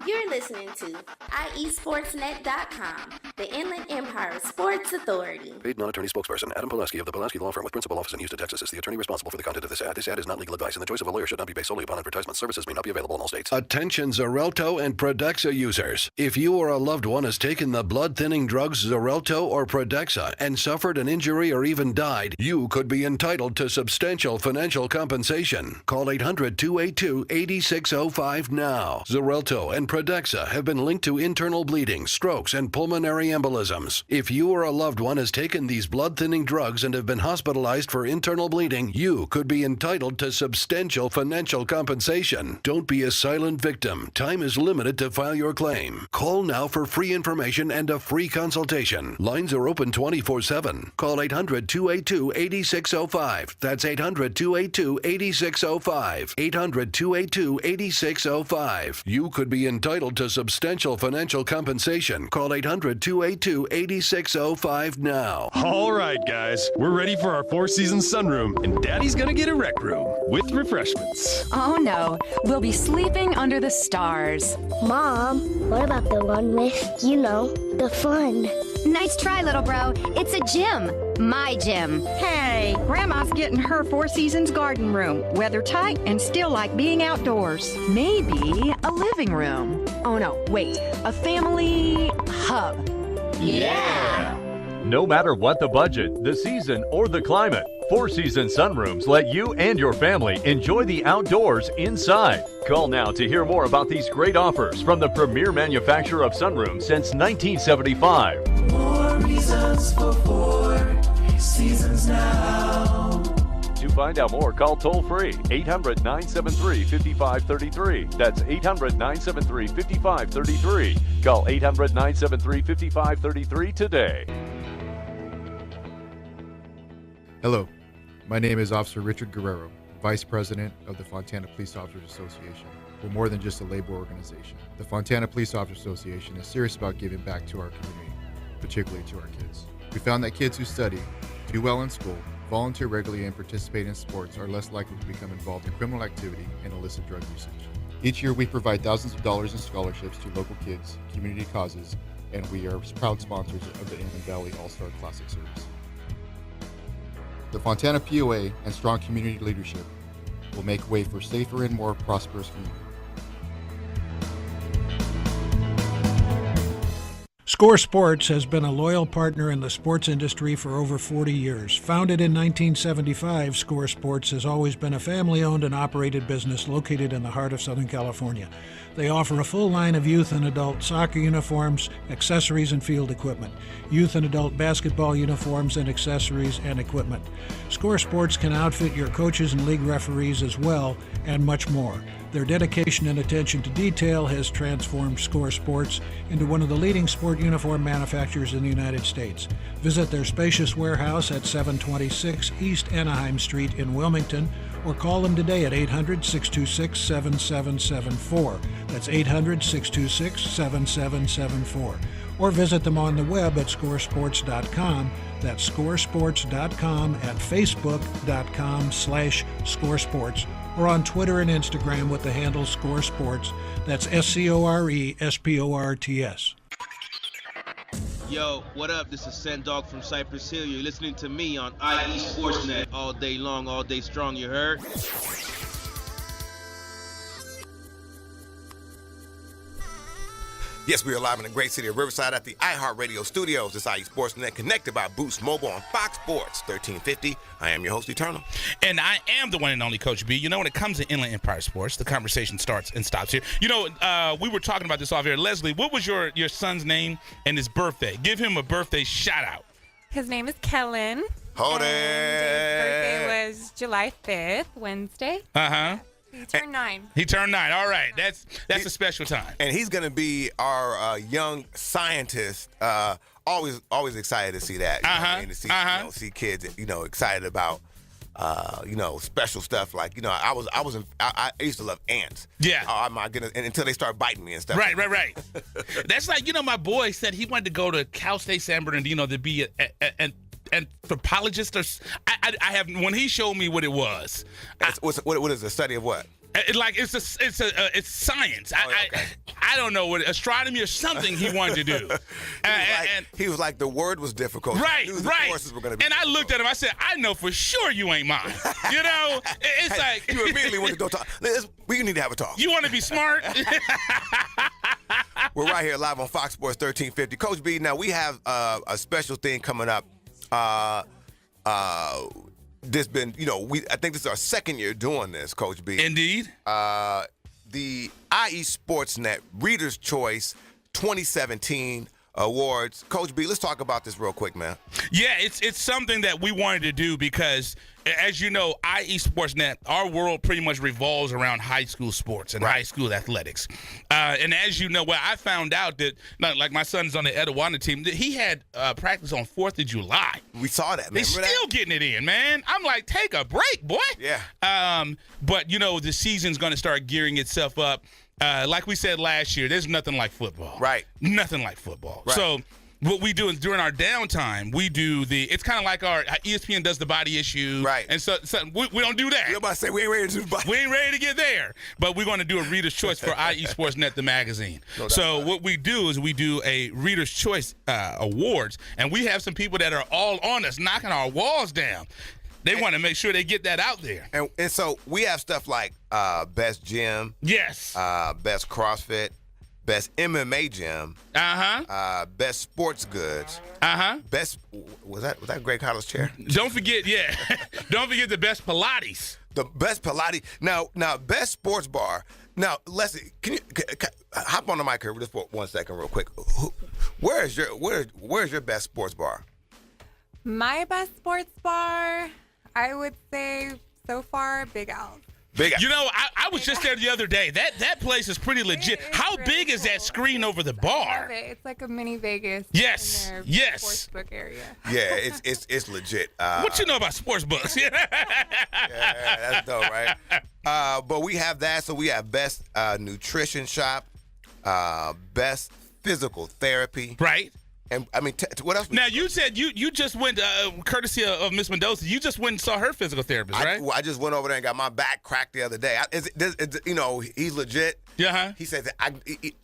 You're listening to IESportsNet.com, the Inland Empire Sports Authority. Paid non-attorney spokesperson Adam Pulaski of the Pulaski Law Firm with principal office in Houston, Texas is the attorney responsible for the content of this ad. This ad is not legal advice, and the choice of a lawyer should not be based solely upon advertisement. Services may not be available in all states. Attention Xarelto and Prodexa users. If you or a loved one has taken the blood-thinning drugs Xarelto or Prodexa and suffered an injury or even died, you could be entitled to substantial financial compensation. Call 800-282-8605 now. Xarelto and Protecsa have been linked to internal bleeding, strokes, and pulmonary embolisms. If you or a loved one has taken these blood-thinning drugs and have been hospitalized for internal bleeding, you could be entitled to substantial financial compensation. Don't be a silent victim. Time is limited to file your claim. Call now for free information and a free consultation. Lines are open 24/7. Call 800-282-8605. That's 800-282-8605. 800-282-8605. You could be entitled to substantial financial compensation. Call 800-282-8605 now. All right, guys, we're ready for our four-season sunroom, and Daddy's gonna get a rec room with refreshments. Oh no, we'll be sleeping under the stars. Mom, what about the one with, the fun? Nice try, little bro. It's a gym. My gym. Hey, Grandma's getting her Four Seasons garden room. Weather tight and still like being outdoors. Maybe a living room. Oh no, wait, a family hub. Yeah! No matter what the budget, the season, or the climate, Four Seasons sunrooms let you and your family enjoy the outdoors inside. Call now to hear more about these great offers from the premier manufacturer of sunrooms since 1975. More reasons for Four Seasons now. To find out more, call toll-free 800-973-5533. That's 800-973-5533. Call 800-973-5533 today. Hello, my name is Officer Richard Guerrero, Vice President of the Fontana Police Officers Association. We're more than just a labor organization. The Fontana Police Officers Association is serious about giving back to our community, particularly to our kids. We found that kids who study, do well in school, volunteer regularly, and participate in sports are less likely to become involved in criminal activity and illicit drug usage. Each year, we provide thousands of dollars in scholarships to local kids, community causes, and we are proud sponsors of the Inland Valley All-Star Classic Series. The Fontana POA and strong community leadership will make way for safer and more prosperous community. Score Sports has been a loyal partner in the sports industry for over 40 years. Founded in 1975, Score Sports has always been a family-owned and operated business located in the heart of Southern California. They offer a full line of youth and adult soccer uniforms, accessories, and field equipment, youth and adult basketball uniforms and accessories and equipment. Score Sports can outfit your coaches and league referees as well, and much more. Their dedication and attention to detail has transformed Score Sports into one of the leading sport uniform manufacturers in the United States. Visit their spacious warehouse at 726 East Anaheim Street in Wilmington, or call them today at 800-626-7774. That's 800-626-7774. Or visit them on the web at scoresports.com. That's scoresports.com, at facebook.com/scoresports, or on Twitter and Instagram with the handle Score Sports. That's SCORESPORTS. Yo, what up? This is Sendog from Cypress Hill. You're listening to me on IE Sportsnet all day long, all day strong, you heard? Yes, we are live in the great city of Riverside at the iHeartRadio studios. This is IE Sportsnet, connected by Boost Mobile on Fox Sports 1350. I am your host, Eternal. And I am the one and only Coach B. You know, when it comes to Inland Empire Sports, the conversation starts and stops here. You know, we were talking about this off here. Leslie, what was your son's name and his birthday? Give him a birthday shout-out. His name is Kellen. Hold it. His birthday was July 5th, Wednesday. Uh-huh. He turned 9. He turned 9. All right. That's a special time. And he's going to be our young scientist. Always excited to see that. To see, see kids, excited about, special stuff. Like, I used to love ants. Yeah. Oh, my goodness. And until they start biting me and stuff. Right. That's like, my boy said he wanted to go to Cal State San Bernardino to be an anthropologist, or I have, when he showed me what it was. What is the study of what? It's science. Okay. I don't know what, astronomy or something he wanted to do. He was like the word was difficult. Right. The courses were gonna be and I looked at him. I said, I know for sure you ain't mine. It's like you immediately went to go talk. We need to have a talk. You want to be smart? We're right here live on Fox Sports 1350. Coach B, now we have a special thing coming up. I think this is our second year doing this, Coach B. Indeed. the IE Sportsnet Reader's Choice 2017 Awards. Coach B, let's talk about this real quick, man. Yeah, it's something that we wanted to do because, as you know, IE Sportsnet, our world pretty much revolves around high school sports and high school athletics. And as you know, well, I found out that, like my son's on the Etiwana team, that he had practice on 4th of July. We saw that, man. They're still getting it in, man. I'm like, take a break, boy. Yeah. But, you know, the season's going to start gearing itself up. Like we said last year, there's nothing like football. Right. Nothing like football. Right. So what we do is during our downtime, we do it's kind of like our ESPN does the body issue. Right. And so we don't do that. You're about to say we ain't ready to do the body. We ain't ready to get there. But we're going to do a Reader's Choice for IE Sportsnet, the magazine. So what we do is we do a Reader's Choice awards, and we have some people that are all on us, knocking our walls down. They want to make sure they get that out there. And so we have stuff like best gym. Yes. Best CrossFit. Best MMA gym. Best sports goods. Best was that Greg Hollis chair? Don't forget, don't forget the best Pilates. The best Pilates. Now best sports bar. Now, Leslie, can you hop on the mic here just for 1 second, real quick? Where's your best sports bar? My best sports bar, I would say so far, Big Al's. You know, I was just there the other day. That place is pretty legit. How big is that screen over the bar? I love it. It's like a mini Vegas. Yes. In their Yes. sportsbook area. Yeah, it's legit. What you know about sports books? Yeah, that's dope, right? But we have that. So we have best nutrition shop, best physical therapy. Right. And I mean, what else? Now you said you just went, courtesy of Miss Mendoza. You just went and saw her physical therapist, right? I just went over there and got my back cracked the other day. You know, he's legit. Yeah. He said that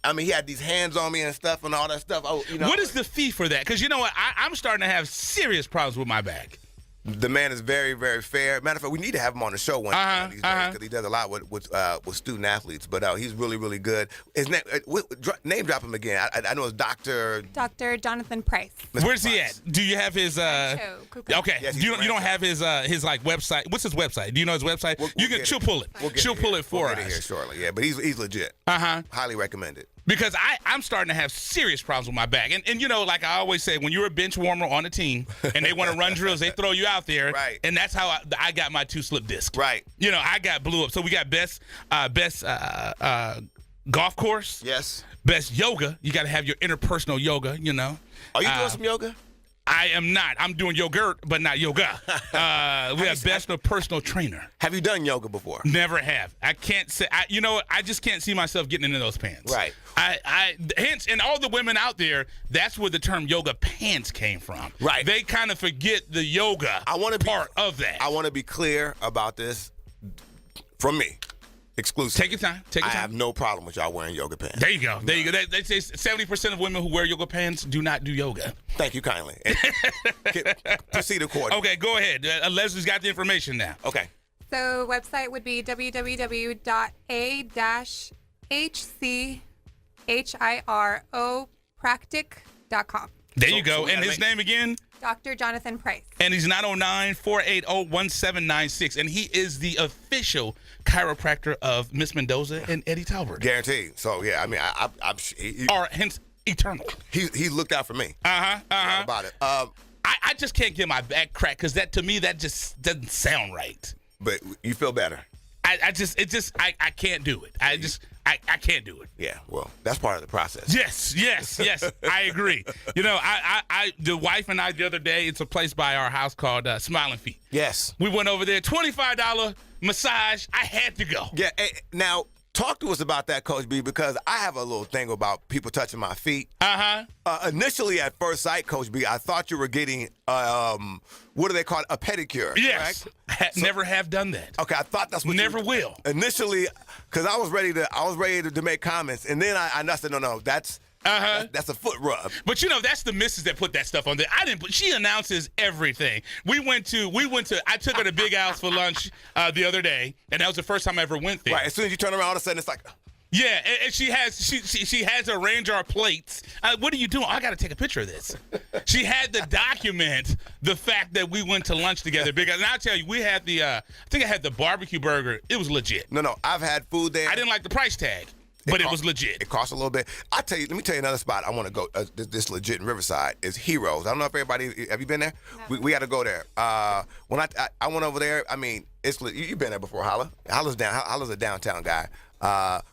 I mean, he had these hands on me and stuff and all that stuff. You know, what is the fee for that? Because you know what, I'm starting to have serious problems with my back. The man is very, very fair. Matter of fact, we need to have him on the show one of these days because he does a lot with student athletes. But he's really, really good. His name drop him again. I know it's Dr. Jonathan Price. Where's he at? Do you have his? Okay. Yes, you don't have his like website. What's his website? Do you know his website? She'll pull it. She'll pull it for us. We'll get it here shortly. Yeah, but he's legit. Highly recommended. Because I'm starting to have serious problems with my back. And you know, like I always say, when you're a bench warmer on a team and they want to run drills, they throw you out there. Right. And that's how I got my 2-slip disc. Right. You know, I got blew up. So we got best golf course. Yes. Best yoga. You got to have your interpersonal yoga, you know. Are you doing some yoga? I am not. I'm doing yogurt, but not yoga. We have best personal trainer. Have you done yoga before? Never have. I can't say. You know what? I just can't see myself getting into those pants. Right. Hence, and all the women out there, that's where the term yoga pants came from. Right. They kind of forget the yoga part of that. I want to be clear about this from me. Exclusive. Take your time. I have no problem with y'all wearing yoga pants. There you go. There you go. They say 70% of women who wear yoga pants do not do yoga. Thank you kindly. Proceed accordingly. Okay, go ahead. Leslie's got the information now. Okay. So website would be www.a-hiropractic.com. There you go. And his name again? Dr. Jonathan Price. And he's 909-480-1796. And he is the official chiropractor of Miss Mendoza and Eddie Talbert. Guaranteed. So, yeah, I mean, or hence eternal. He looked out for me. About it. I just can't get my back cracked because that, to me, that just doesn't sound right. But you feel better. I can't do it. I can't do it. Yeah, well, that's part of the process. Yes. I agree. You know, the wife and I the other day, it's a place by our house called Smiling Feet. Yes. We went over there, $25 massage. I had to go. Yeah. Now, talk to us about that, Coach B, because I have a little thing about people touching my feet. Initially, at first sight, Coach B, I thought you were getting, what do they call it, a pedicure? Yes. Never have done that. Okay, I thought that's what Never will. Initially, because I was ready to make comments, and then I said, no, that's a foot rub. But you know, that's the missus that put that stuff on there. I didn't put. She announces everything. We went to. I took her to Big Al's for lunch the other day, and that was the first time I ever went there. Right. As soon as you turn around, all of a sudden it's like. Yeah, and she has arranged our plates. What are you doing? I got to take a picture of this. She had to document the fact that we went to lunch together. Because, and I'll tell you, we had I think I had the barbecue burger. It was legit. No, I've had food there. I didn't like the price tag, but it was legit. It costs a little bit. Let me tell you another spot I want to go. This legit in Riverside is Heroes. I don't know if everybody, have you been there? No. We got to go there. When I went over there, I mean, you've been there before, Holla. Holla's a downtown guy.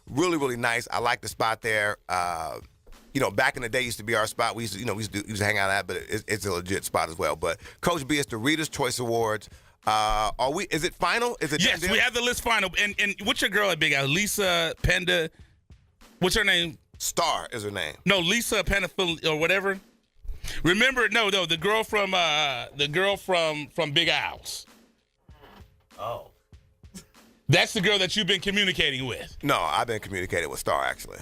Really, really nice. I like the spot there. Back in the day, used to be our spot. We used to hang out at, but it's a legit spot as well. But Coach B, it's the Reader's Choice Awards. Is it final? Is it? Yes, we have the list final. And what's your girl at Big Al? Lisa Penda. What's her name? Star is her name. No, Lisa Penda or whatever. Remember? No, the girl from Big Al's. Oh. That's the girl that you've been communicating with. No, I've been communicating with Star, actually.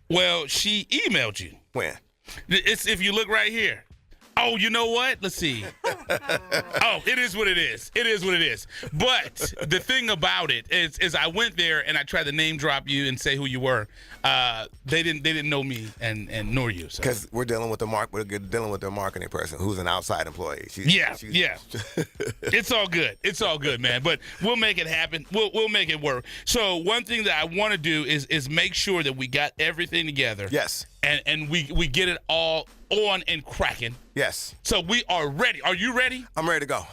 Well, she emailed you. When? It's if you look right here. Oh, you know what? Let's see. Oh, it is what it is. It is what it is. But the thing about it is I went there and I tried to name drop you and say who you were. They didn't know me and nor you. Because we're dealing with their marketing person who's an outside employee. Yeah. It's all good. It's all good, man. But we'll make it happen. We'll make it work. So one thing that I want to do is make sure that we got everything together. Yes. And we get it all on and cracking. Yes. So we are ready. Are you ready? I'm ready to go.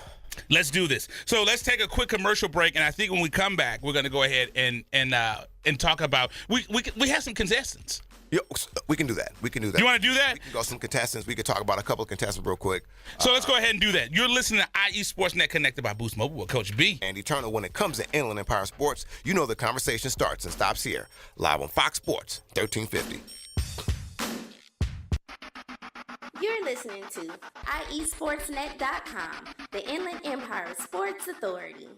Let's do this. So let's take a quick commercial break, and I think when we come back, we're going to go ahead and talk about we have some contestants. We can do that. You want to do that? We can go some contestants. We can talk about a couple of contestants real quick. So let's go ahead and do that. You're listening to IE Sportsnet Connected by Boost Mobile with Coach B. And Eternal. When it comes to Inland Empire Sports, you know the conversation starts and stops here. Live on Fox Sports 1350. You're listening to IESportsNet.com, the Inland Empire Sports Authority.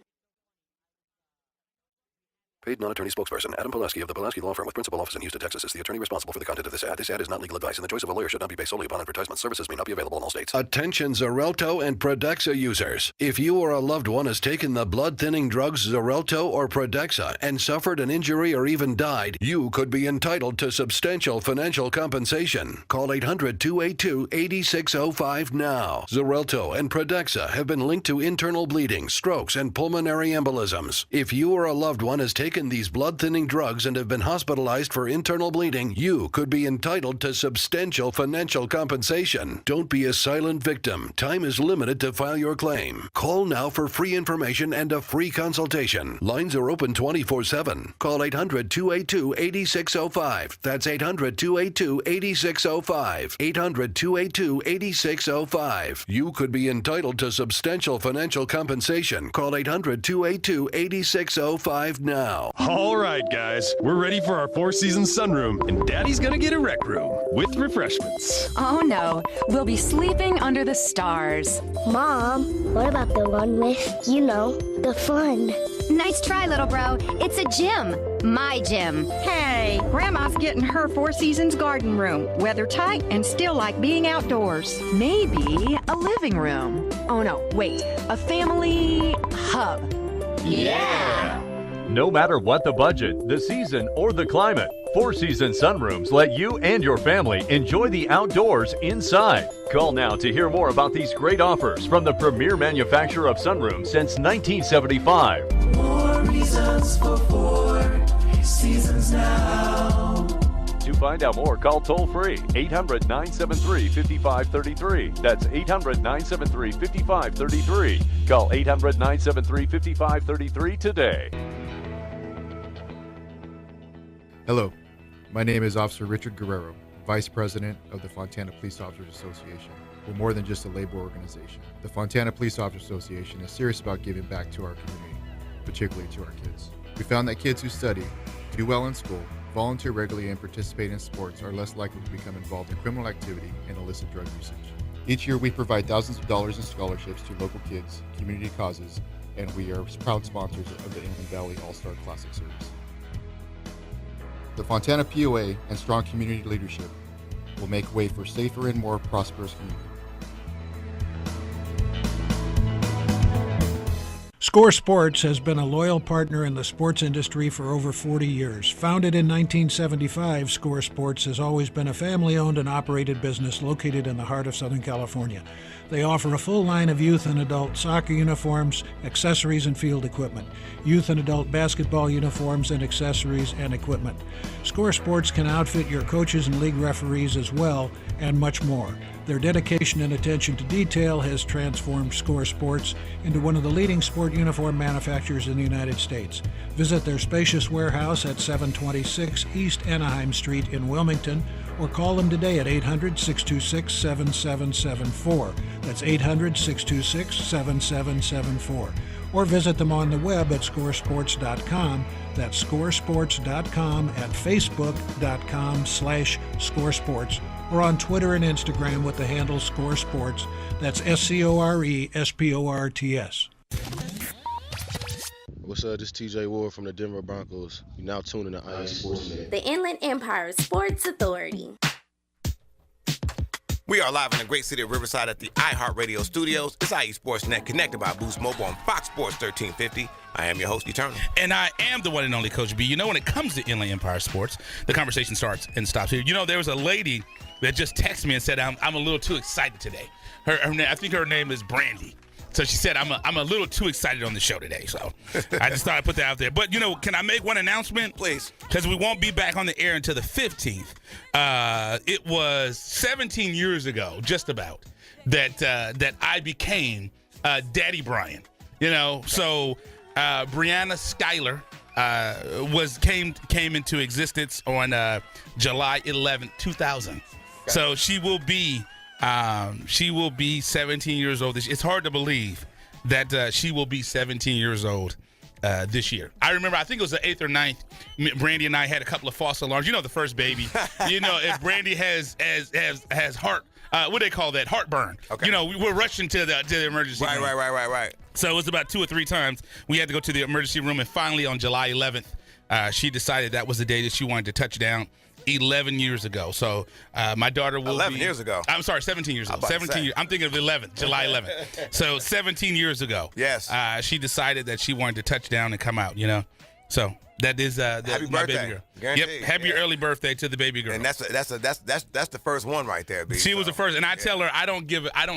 Paid non-attorney spokesperson Adam Pulaski of the Pulaski Law Firm with principal office in Houston, Texas is the attorney responsible for the content of this ad. This ad is not legal advice, and the choice of a lawyer should not be based solely upon advertisement. Services may not be available in all states. Attention Xarelto and Prodexa users. If you or a loved one has taken the blood-thinning drugs Xarelto or Prodexa and suffered an injury or even died, you could be entitled to substantial financial compensation. Call 800-282-8605 now. Xarelto and Prodexa have been linked to internal bleeding, strokes, and pulmonary embolisms. If you or a loved one has taken these blood-thinning drugs and have been hospitalized for internal bleeding, you could be entitled to substantial financial compensation. Don't be a silent victim. Time is limited to file your claim. Call now for free information and a free consultation. Lines are open 24/7. Call 800-282-8605. That's 800-282-8605. 800-282-8605. You could be entitled to substantial financial compensation. Call 800-282-8605 now. All right, guys, we're ready for our four-season sunroom, and Daddy's gonna get a rec room with refreshments. Oh no, we'll be sleeping under the stars. Mom, what about the one with, the fun? Nice try, little bro. It's a gym. My gym. Hey, Grandma's getting her Four Seasons garden room. Weather tight and still like being outdoors. Maybe a living room. Oh no, wait, a family hub. Yeah! No matter what the budget, the season, or the climate, Four Seasons Sunrooms let you and your family enjoy the outdoors inside. Call now to hear more about these great offers from the premier manufacturer of sunrooms since 1975. More reasons for Four Seasons now. To find out more, call toll-free 800-973-5533. That's 800-973-5533. Call 800-973-5533 today. Hello, my name is Officer Richard Guerrero, Vice President of the Fontana Police Officers Association. We're more than just a labor organization. The Fontana Police Officers Association is serious about giving back to our community, particularly to our kids. We found that kids who study, do well in school, volunteer regularly, and participate in sports are less likely to become involved in criminal activity and illicit drug usage. Each year, we provide thousands of dollars in scholarships to local kids, community causes, and we are proud sponsors of the Inland Valley All-Star Classic Series. The Fontana POA and strong community leadership will make way for safer and more prosperous community. Score Sports has been a loyal partner in the sports industry for over 40 years. Founded in 1975, Score Sports has always been a family-owned and operated business located in the heart of Southern California. They offer a full line of youth and adult soccer uniforms, accessories, and field equipment, youth and adult basketball uniforms and accessories and equipment. Score Sports can outfit your coaches and league referees as well, and much more. Their dedication and attention to detail has transformed Score Sports into one of the leading sport uniform manufacturers in the United States. Visit their spacious warehouse at 726 East Anaheim Street in Wilmington, or call them today at 800-626-7774. That's 800-626-7774. Or visit them on the web at scoresports.com. That's scoresports.com, at facebook.com/scoresports, or on Twitter and Instagram with the handle Score Sports. That's SCORESPORTS. What's up? This is TJ Ward from the Denver Broncos. You're now tuning to IE Sportsnet. The Inland Empire Sports Authority. We are live in the great city of Riverside at the iHeartRadio studios. It's IE Sportsnet, connected by Boost Mobile on Fox Sports 1350. I am your host, Eternal. And I am the one and only Coach B. You know, when it comes to Inland Empire Sports, the conversation starts and stops here. You know, there was a lady that just texted me and said, I'm a little too excited today. I think her name is Brandy. So she said, I'm a little too excited on the show today. So I just thought I'd put that out there. But, you know, can I make one announcement? Please. Because we won't be back on the air until the 15th. It was 17 years ago, just about, that I became Daddy Brian. You know, so Brianna Schuyler came into existence on July 11th, 2000. Okay. So she will be 17 years old. It's hard to believe that she will be 17 years old this year. I remember, I think it was the 8th or 9th, Brandy and I had a couple of false alarms. You know, the first baby. You know, if Brandy has heart, what do they call that? Heartburn. Okay. You know, we're rushing to the emergency room. Right. So it was about 2 or 3 times we had to go to the emergency room, and finally on July 11th, she decided that was the day that she wanted to touch down. 11 years ago. So my daughter will 11 be... years ago. I'm sorry, 17 years ago. 17 years. I'm thinking of 11th, July 11th. So 17 years ago. Yes. She decided that she wanted to touch down and come out, you know. So that is happy my birthday. baby girl. Guaranteed. Yep. Happy early birthday to the baby girl. And that's the first one right there, B. She was the first, and I tell her I don't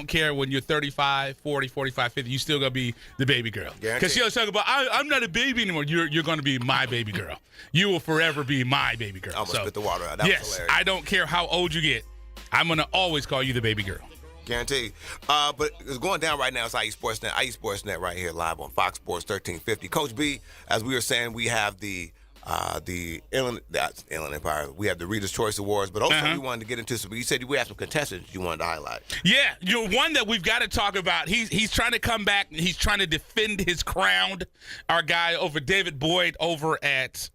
care when you're 35, 40, 45, 50. You still gonna be the baby girl. Because she'll talk about I'm not a baby anymore. You're gonna be my baby girl. You will forever be my baby girl. I'm gonna spit the water out. That was hilarious. I don't care how old you get. I'm gonna always call you the baby girl. Guaranteed. But it's going down right now. It's IE Sportsnet. IE Sportsnet right here live on Fox Sports 1350. Coach B, as we were saying, we have the Inland Empire. We have the Reader's Choice Awards, but also we wanted to get into some. You said we have some contestants you wanted to highlight. Yeah, one that we've got to talk about. He's trying to come back. He's trying to defend his crown. Our guy over David Boyd over at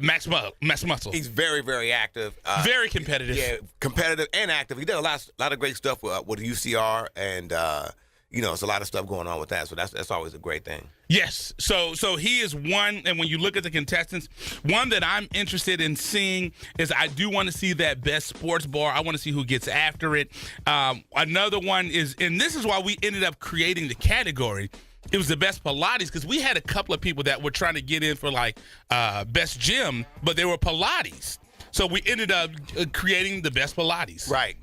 Max Muscle. He's very, very active. Very competitive. Yeah, competitive and active. He did a lot of great stuff with UCR, and there's a lot of stuff going on with that. So that's always a great thing. Yes. So he is one, and when you look at the contestants, one that I'm interested in seeing is I do want to see that best sports bar. I want to see who gets after it. Another one is, and this is why we ended up creating the category. It was the best Pilates, because we had a couple of people that were trying to get in for best gym, but they were Pilates. So we ended up creating the best Pilates. Right.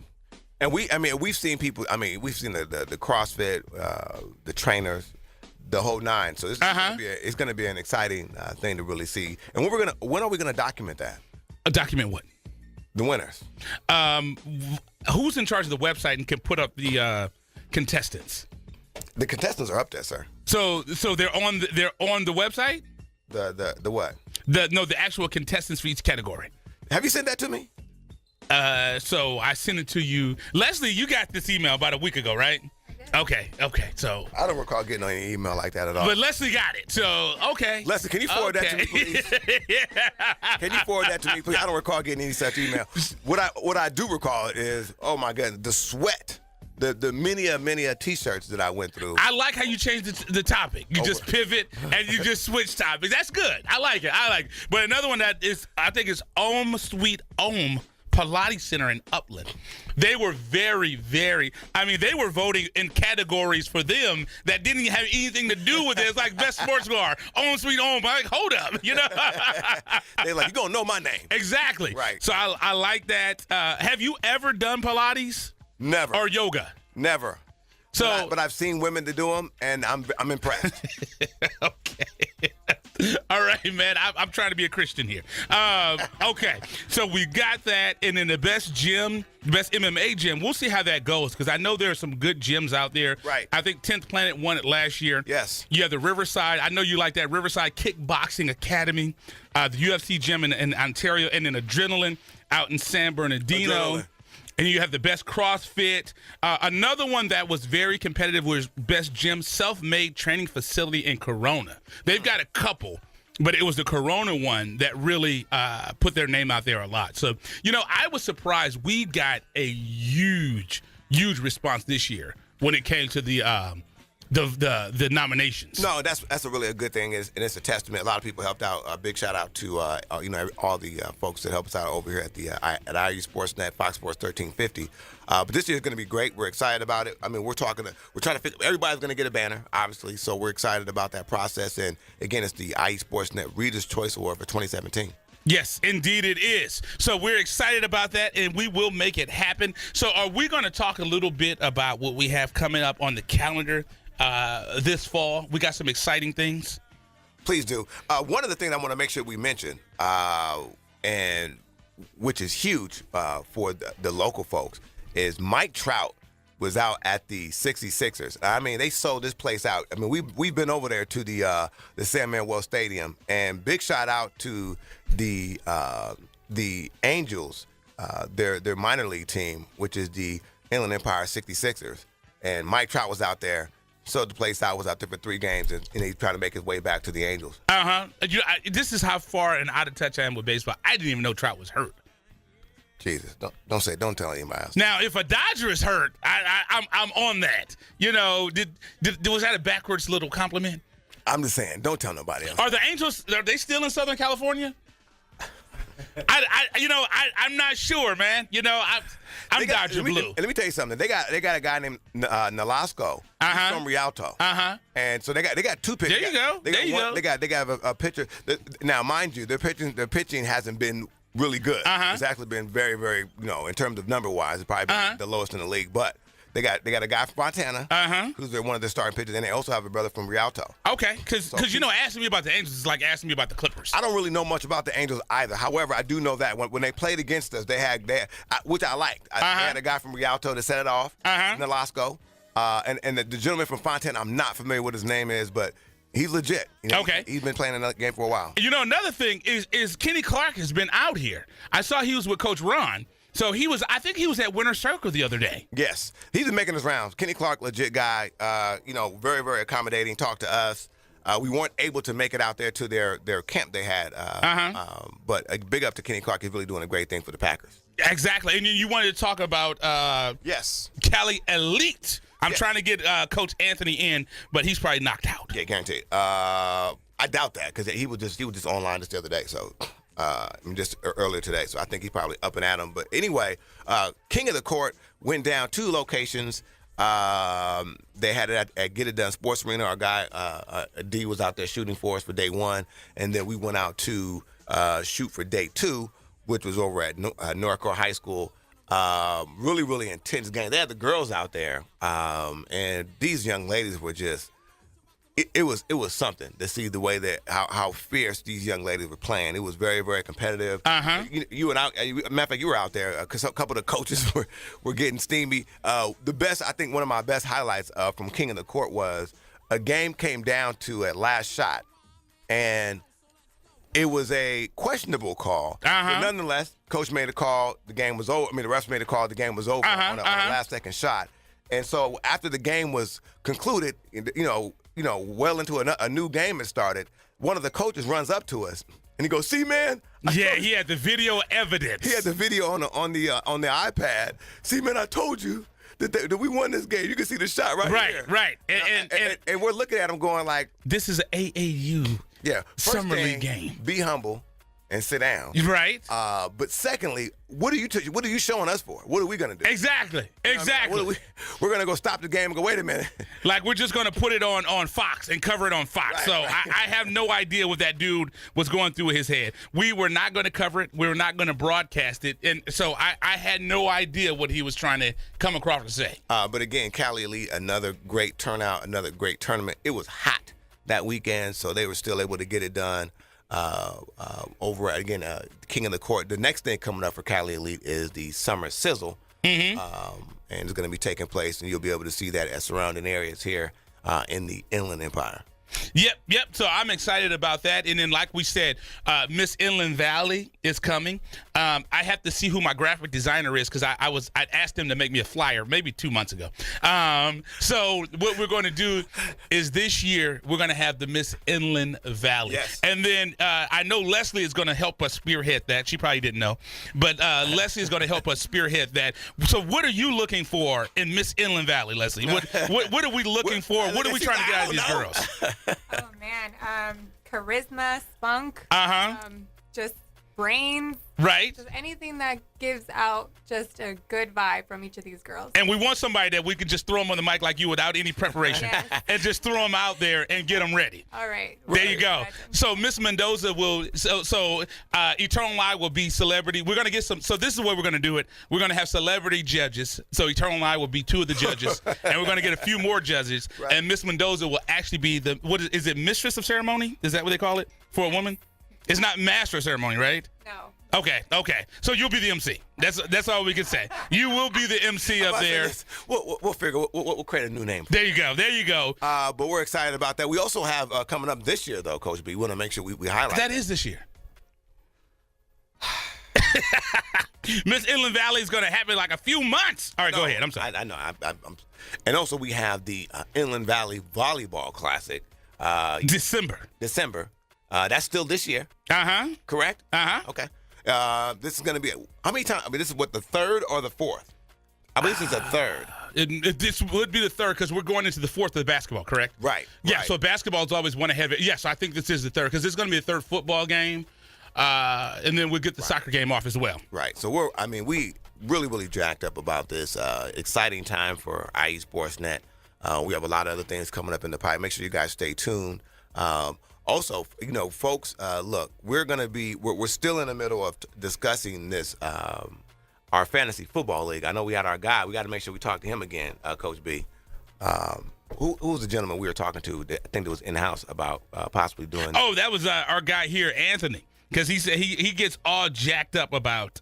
And we've seen people. We've seen the CrossFit, the trainers, the whole nine. So it's going to be an exciting thing to really see. And when are we gonna document that? Document what? The winners. Who's in charge of the website and can put up the contestants? The contestants are up there, sir. So they're on the website? The what? The actual contestants for each category. Have you sent that to me? So I sent it to you. Leslie, you got this email about a week ago, right? Okay. So I don't recall getting any email like that at all. But Leslie got it. So okay. Leslie, can you forward that to me, please? Can you forward that to me, please? I don't recall getting any such email. What I do recall is, oh my goodness, the sweat. The many T-shirts that I went through. I like how you changed the topic. You just pivot and you just switch topics. That's good. I like it. But another one that is, I think, is Sweet Om Pilates Center in Upland. They were very, very, they were voting in categories for them that didn't have anything to do with it. It's like best sports bar, on sweet home. I'm like, hold up, They're like, you're going to know my name. Exactly. Right. So I like that. Have you ever done Pilates? Never. Or yoga? Never. So, but I've seen women to do them, and I'm impressed. Okay. All right, man. I'm trying to be a Christian here. Okay. So we got that, and then the best gym, best MMA gym. We'll see how that goes because I know there are some good gyms out there. Right. I think 10th Planet won it last year. Yes. You have the Riverside. I know you like that Riverside Kickboxing Academy, the UFC gym in Ontario, and then Adrenaline out in San Bernardino. Adrenaline. And you have the best CrossFit. Another one that was very competitive was best gym, self-made training facility in Corona. They've got a couple, but it was the Corona one that really put their name out there a lot. So, I was surprised we got a huge response this year when it came to the nominations. No, that's a really good thing, and it's a testament. A lot of people helped out. A big shout out to all the folks that help us out over here at the at IU Sportsnet, Fox Sports 1350. But this year is going to be great. We're excited about it. We're trying to figure. Everybody's going to get a banner, obviously. So we're excited about that process. And again, it's the IU Sportsnet Readers' Choice Award for 2017. Yes, indeed it is. So we're excited about that, and we will make it happen. So are we going to talk a little bit about what we have coming up on the calendar this fall? We got some exciting things. Please do. One of the things I want to make sure we mention, and which is huge for the local folks, is Mike Trout was out at the 66ers. They sold this place out. We've been over there to the San Manuel Stadium, and big shout out to the Angels, their minor league team, which is the Inland Empire 66ers. And Mike Trout was out there. Sold the place out, was out there for 3 games, and he's trying to make his way back to the Angels. This is how far and out of touch I am with baseball. I didn't even know Trout was hurt. Jesus, don't tell anybody else. Now, if a Dodger is hurt, I'm on that. Was that a backwards little compliment? I'm just saying, don't tell nobody else. Are the Angels? Are they still in Southern California? I'm not sure, man. I'm Dodger blue. Let me tell you something. They got a guy named Nolasco. He's from Rialto. And so they got 2 pitchers. There you go. They got a pitcher. Now, mind you, their pitching hasn't been really good. It's actually been very, very, in terms of number wise, it's probably been the lowest in the league. But they got a guy from Fontana, who's one of their starting pitchers, and they also have a brother from Rialto. Okay, because asking me about the Angels is like asking me about the Clippers. I don't really know much about the Angels either. However, I do know that when they played against us, they had which I liked. They had a guy from Rialto to set it off, Nolasco, and the gentleman from Fontana. I'm not familiar what his name is, but he's legit. Okay. He's been playing in the game for a while. Another thing is Kenny Clark has been out here. I saw he was with Coach Ron. So I think he was at Winter Circle the other day. Yes. He's been making his rounds. Kenny Clark, legit guy, very, very accommodating, talked to us. We weren't able to make it out there to their camp they had. But a big up to Kenny Clark. He's really doing a great thing for the Packers. Exactly. And you wanted to talk about yes, Cali Elite. I'm trying to get Coach Anthony in, but he's probably knocked out. Yeah, guaranteed. I doubt that because he was just online just the other day. So just earlier today. So I think he's probably up and at him. But anyway, King of the Court went down 2 locations. They had it at Get It Done Sports Arena. Our guy D was out there shooting for us for day 1, and then we went out to shoot for day 2, which was over at Norco High School. Really, really intense game. They had the girls out there, and these young ladies were just. It was something to see the way that how fierce these young ladies were playing. It was very, very competitive. You and I, matter of fact, you were out there because a couple of the coaches were getting steamy. I think one of my best highlights from King of the Court was a game came down to a last shot, and it was a questionable call. But nonetheless, coach made a call. The game was over. The refs made a call. The game was over on a last-second shot. And so after the game was concluded, well into a new game had started, one of the coaches runs up to us and he goes, "See, man." He had the video evidence. He had the video on the iPad. "See, man, I told you that we won this game. You can see the shot right here." Right. And we're looking at him going like, "This is an AAU summer league game. Be humble. and sit down. Right. But secondly, what are you showing us for? What are we going to do? Exactly. We're going to go stop the game and go, wait a minute. Like, we're just going to put it on Fox and cover it on Fox. Right, so right. I have no idea what that dude was going through his head. We were not going to cover it. We were not going to broadcast it. And so I had no idea what he was trying to come across to say. But again, Cali Elite, another great turnout, another great tournament. It was hot that weekend, so they were still able to get it done. Over again, King of the Court. The next thing coming up for Cali Elite is the Summer Sizzle, and it's going to be taking place, and you'll be able to see that at surrounding areas here in the Inland Empire. Yep. So I'm excited about that. And then, like we said, Miss Inland Valley is coming. I have to see who my graphic designer is because I'd asked him to make me a flyer maybe 2 months ago. So what we're going to do is this year we're going to have the Miss Inland Valley. Yes. And then I know Leslie is going to help us spearhead that. She probably didn't know, but Leslie is going to help us spearhead that. So what are you looking for in Miss Inland Valley, Leslie? What are we looking for? What are we trying to get out of these girls? Oh man, charisma, spunk, just brains, right? Just anything that gives out just a good vibe from each of these girls. And we want somebody that we can just throw them on the mic like you without any preparation, and just throw them out there and get them ready. All right. There you go. So Miss Mendoza will. So Eternal Lie will be celebrity. We're gonna get some. So this is where we're gonna do it. We're gonna have celebrity judges. So Eternal Lie will be 2 of the judges, and we're gonna get a few more judges. Right. And Miss Mendoza will actually be the is it mistress of ceremony? Is that what they call it for a woman? It's not master of ceremony, right? No. Okay. So you'll be the MC. That's all we can say. You will be the MC up there. We'll figure. We'll create a new name. There you go. But we're excited about that. We also have coming up this year, though, Coach B. We want to make sure we highlight that. Is this year. Miss Inland Valley is going to happen like a few months. All right, go ahead. I'm sorry. I know. And also we have the Inland Valley Volleyball Classic. December. That's still this year. Correct? Okay. This is going to be, how many times? I mean, this is what, the third or the fourth? I believe this is the third. This would be the third because we're going into the fourth of the basketball, correct? Right. Yeah, so basketball is always one ahead of it. Yes, I think this is the third because it's going to be the third football game, and then we'll get the soccer game off as well. Right. So we really jacked up about this. Exciting time for IE Sportsnet. We have a lot of other things coming up in the pipe. Make sure you guys stay tuned. Also, folks, look, we're still in the middle of discussing this, our fantasy football league. I know we had our guy. We got to make sure we talk to him again, Coach B. Who was the gentleman we were talking to? I think it was in-house about possibly doing. Oh, that was our guy here, Anthony. Because he said he gets all jacked up about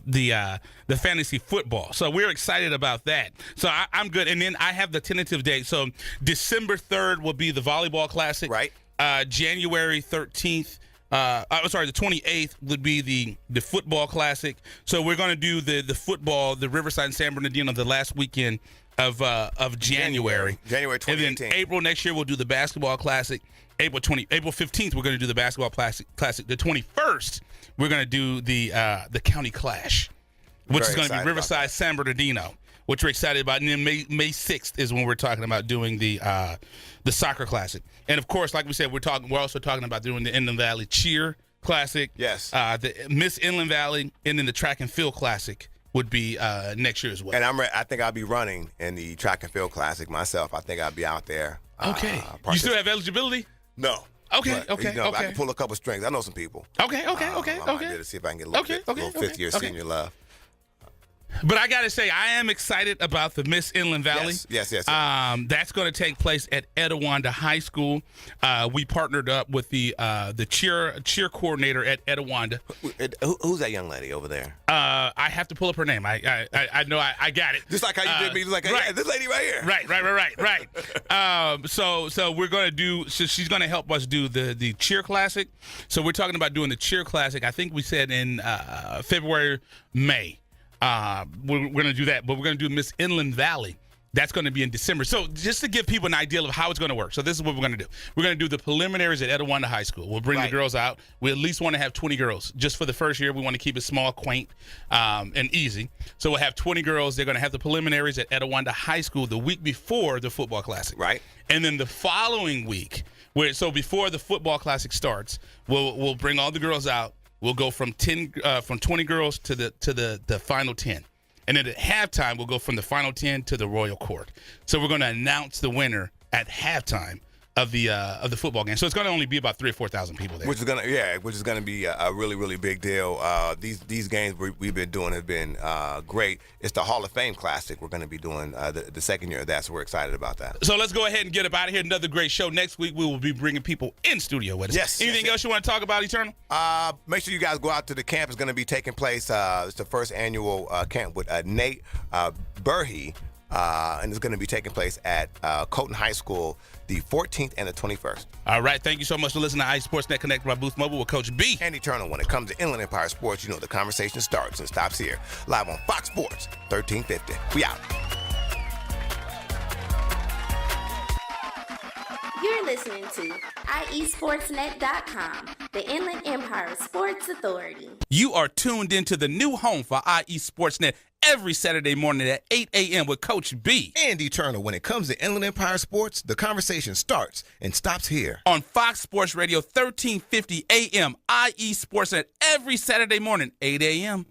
the fantasy football. So we're excited about that. So I'm good. And then I have the tentative date. So December 3rd will be the volleyball classic. Right. January 13th. The 28th would be the football classic. So we're going to do the football, the Riverside and San Bernardino, the last weekend of January. January 2018. And then April next year we'll do the basketball classic. April 15th, we're going to do the basketball classic. The 21st, we're going to do the county clash, which is going to be Riverside, San Bernardino, which we're excited about. And then May 6th is when we're talking about doing the soccer classic. And of course, like we said, we're also talking about doing the Inland Valley Cheer Classic. Yes. The Miss Inland Valley, and then the Track and Field Classic would be next year as well. And I think I'll be running in the Track and Field Classic myself. I think I'll be out there. Okay. You still have eligibility? No. Okay. I can pull a couple strings. I know some people. Okay. I might be able to see if I can get a little fifth-year senior love. But I got to say, I am excited about the Miss Inland Valley. Yes. That's going to take place at Etiwanda High School. We partnered up with the cheer coordinator at Etiwanda. Who's that young lady over there? I have to pull up her name. I know I got it. Just like how you did me. Just like, right. Yeah, this lady right here. Right. So we're going to do. So she's going to help us do the cheer classic. So we're talking about doing the cheer classic. I think we said in February, May. We're going to do that, but we're going to do Miss Inland Valley. That's going to be in December. So just to give people an idea of how it's going to work. So this is what we're going to do. We're going to do the preliminaries at Etiwanda High School. We'll bring the girls out. We at least want to have 20 girls. Just for the first year, we want to keep it small, quaint, and easy. So we'll have 20 girls. They're going to have the preliminaries at Etiwanda High School the week before the football classic. Right. And then the following week, so before the football classic starts, we'll bring all the girls out. we'll go from 20 girls to the final 10. And then at halftime, we'll go from the final 10 to the Royal Court. So we're going to announce the winner at halftime of the football game. So it's going to only be about 3,000 or 4,000 people there. Which is gonna be a really, really big deal. These games we've been doing have been great. It's the Hall of Fame Classic we're going to be doing the second year of that, so we're excited about that. So let's go ahead and get up out of here. Another great show. Next week we will be bringing people in studio with us. Yes. Anything else you want to talk about, Eternal? Make sure you guys go out to the camp. It's going to be taking place. It's the first annual camp with Nate Burhey. And it's going to be taking place at Colton High School the 14th and the 21st. All right. Thank you so much for listening to iSportsNet Connected by Boost Mobile with Coach B. And Eternal. When it comes to Inland Empire Sports, you know the conversation starts and stops here. Live on Fox Sports 1350. We out. You're listening to IESportsNet.com, the Inland Empire Sports Authority. You are tuned into the new home for IE Sportsnet every Saturday morning at 8 a.m. with Coach B. And Eternal. When it comes to Inland Empire Sports, the conversation starts and stops here. On Fox Sports Radio 1350 a.m. IE Sportsnet every Saturday morning, 8 a.m.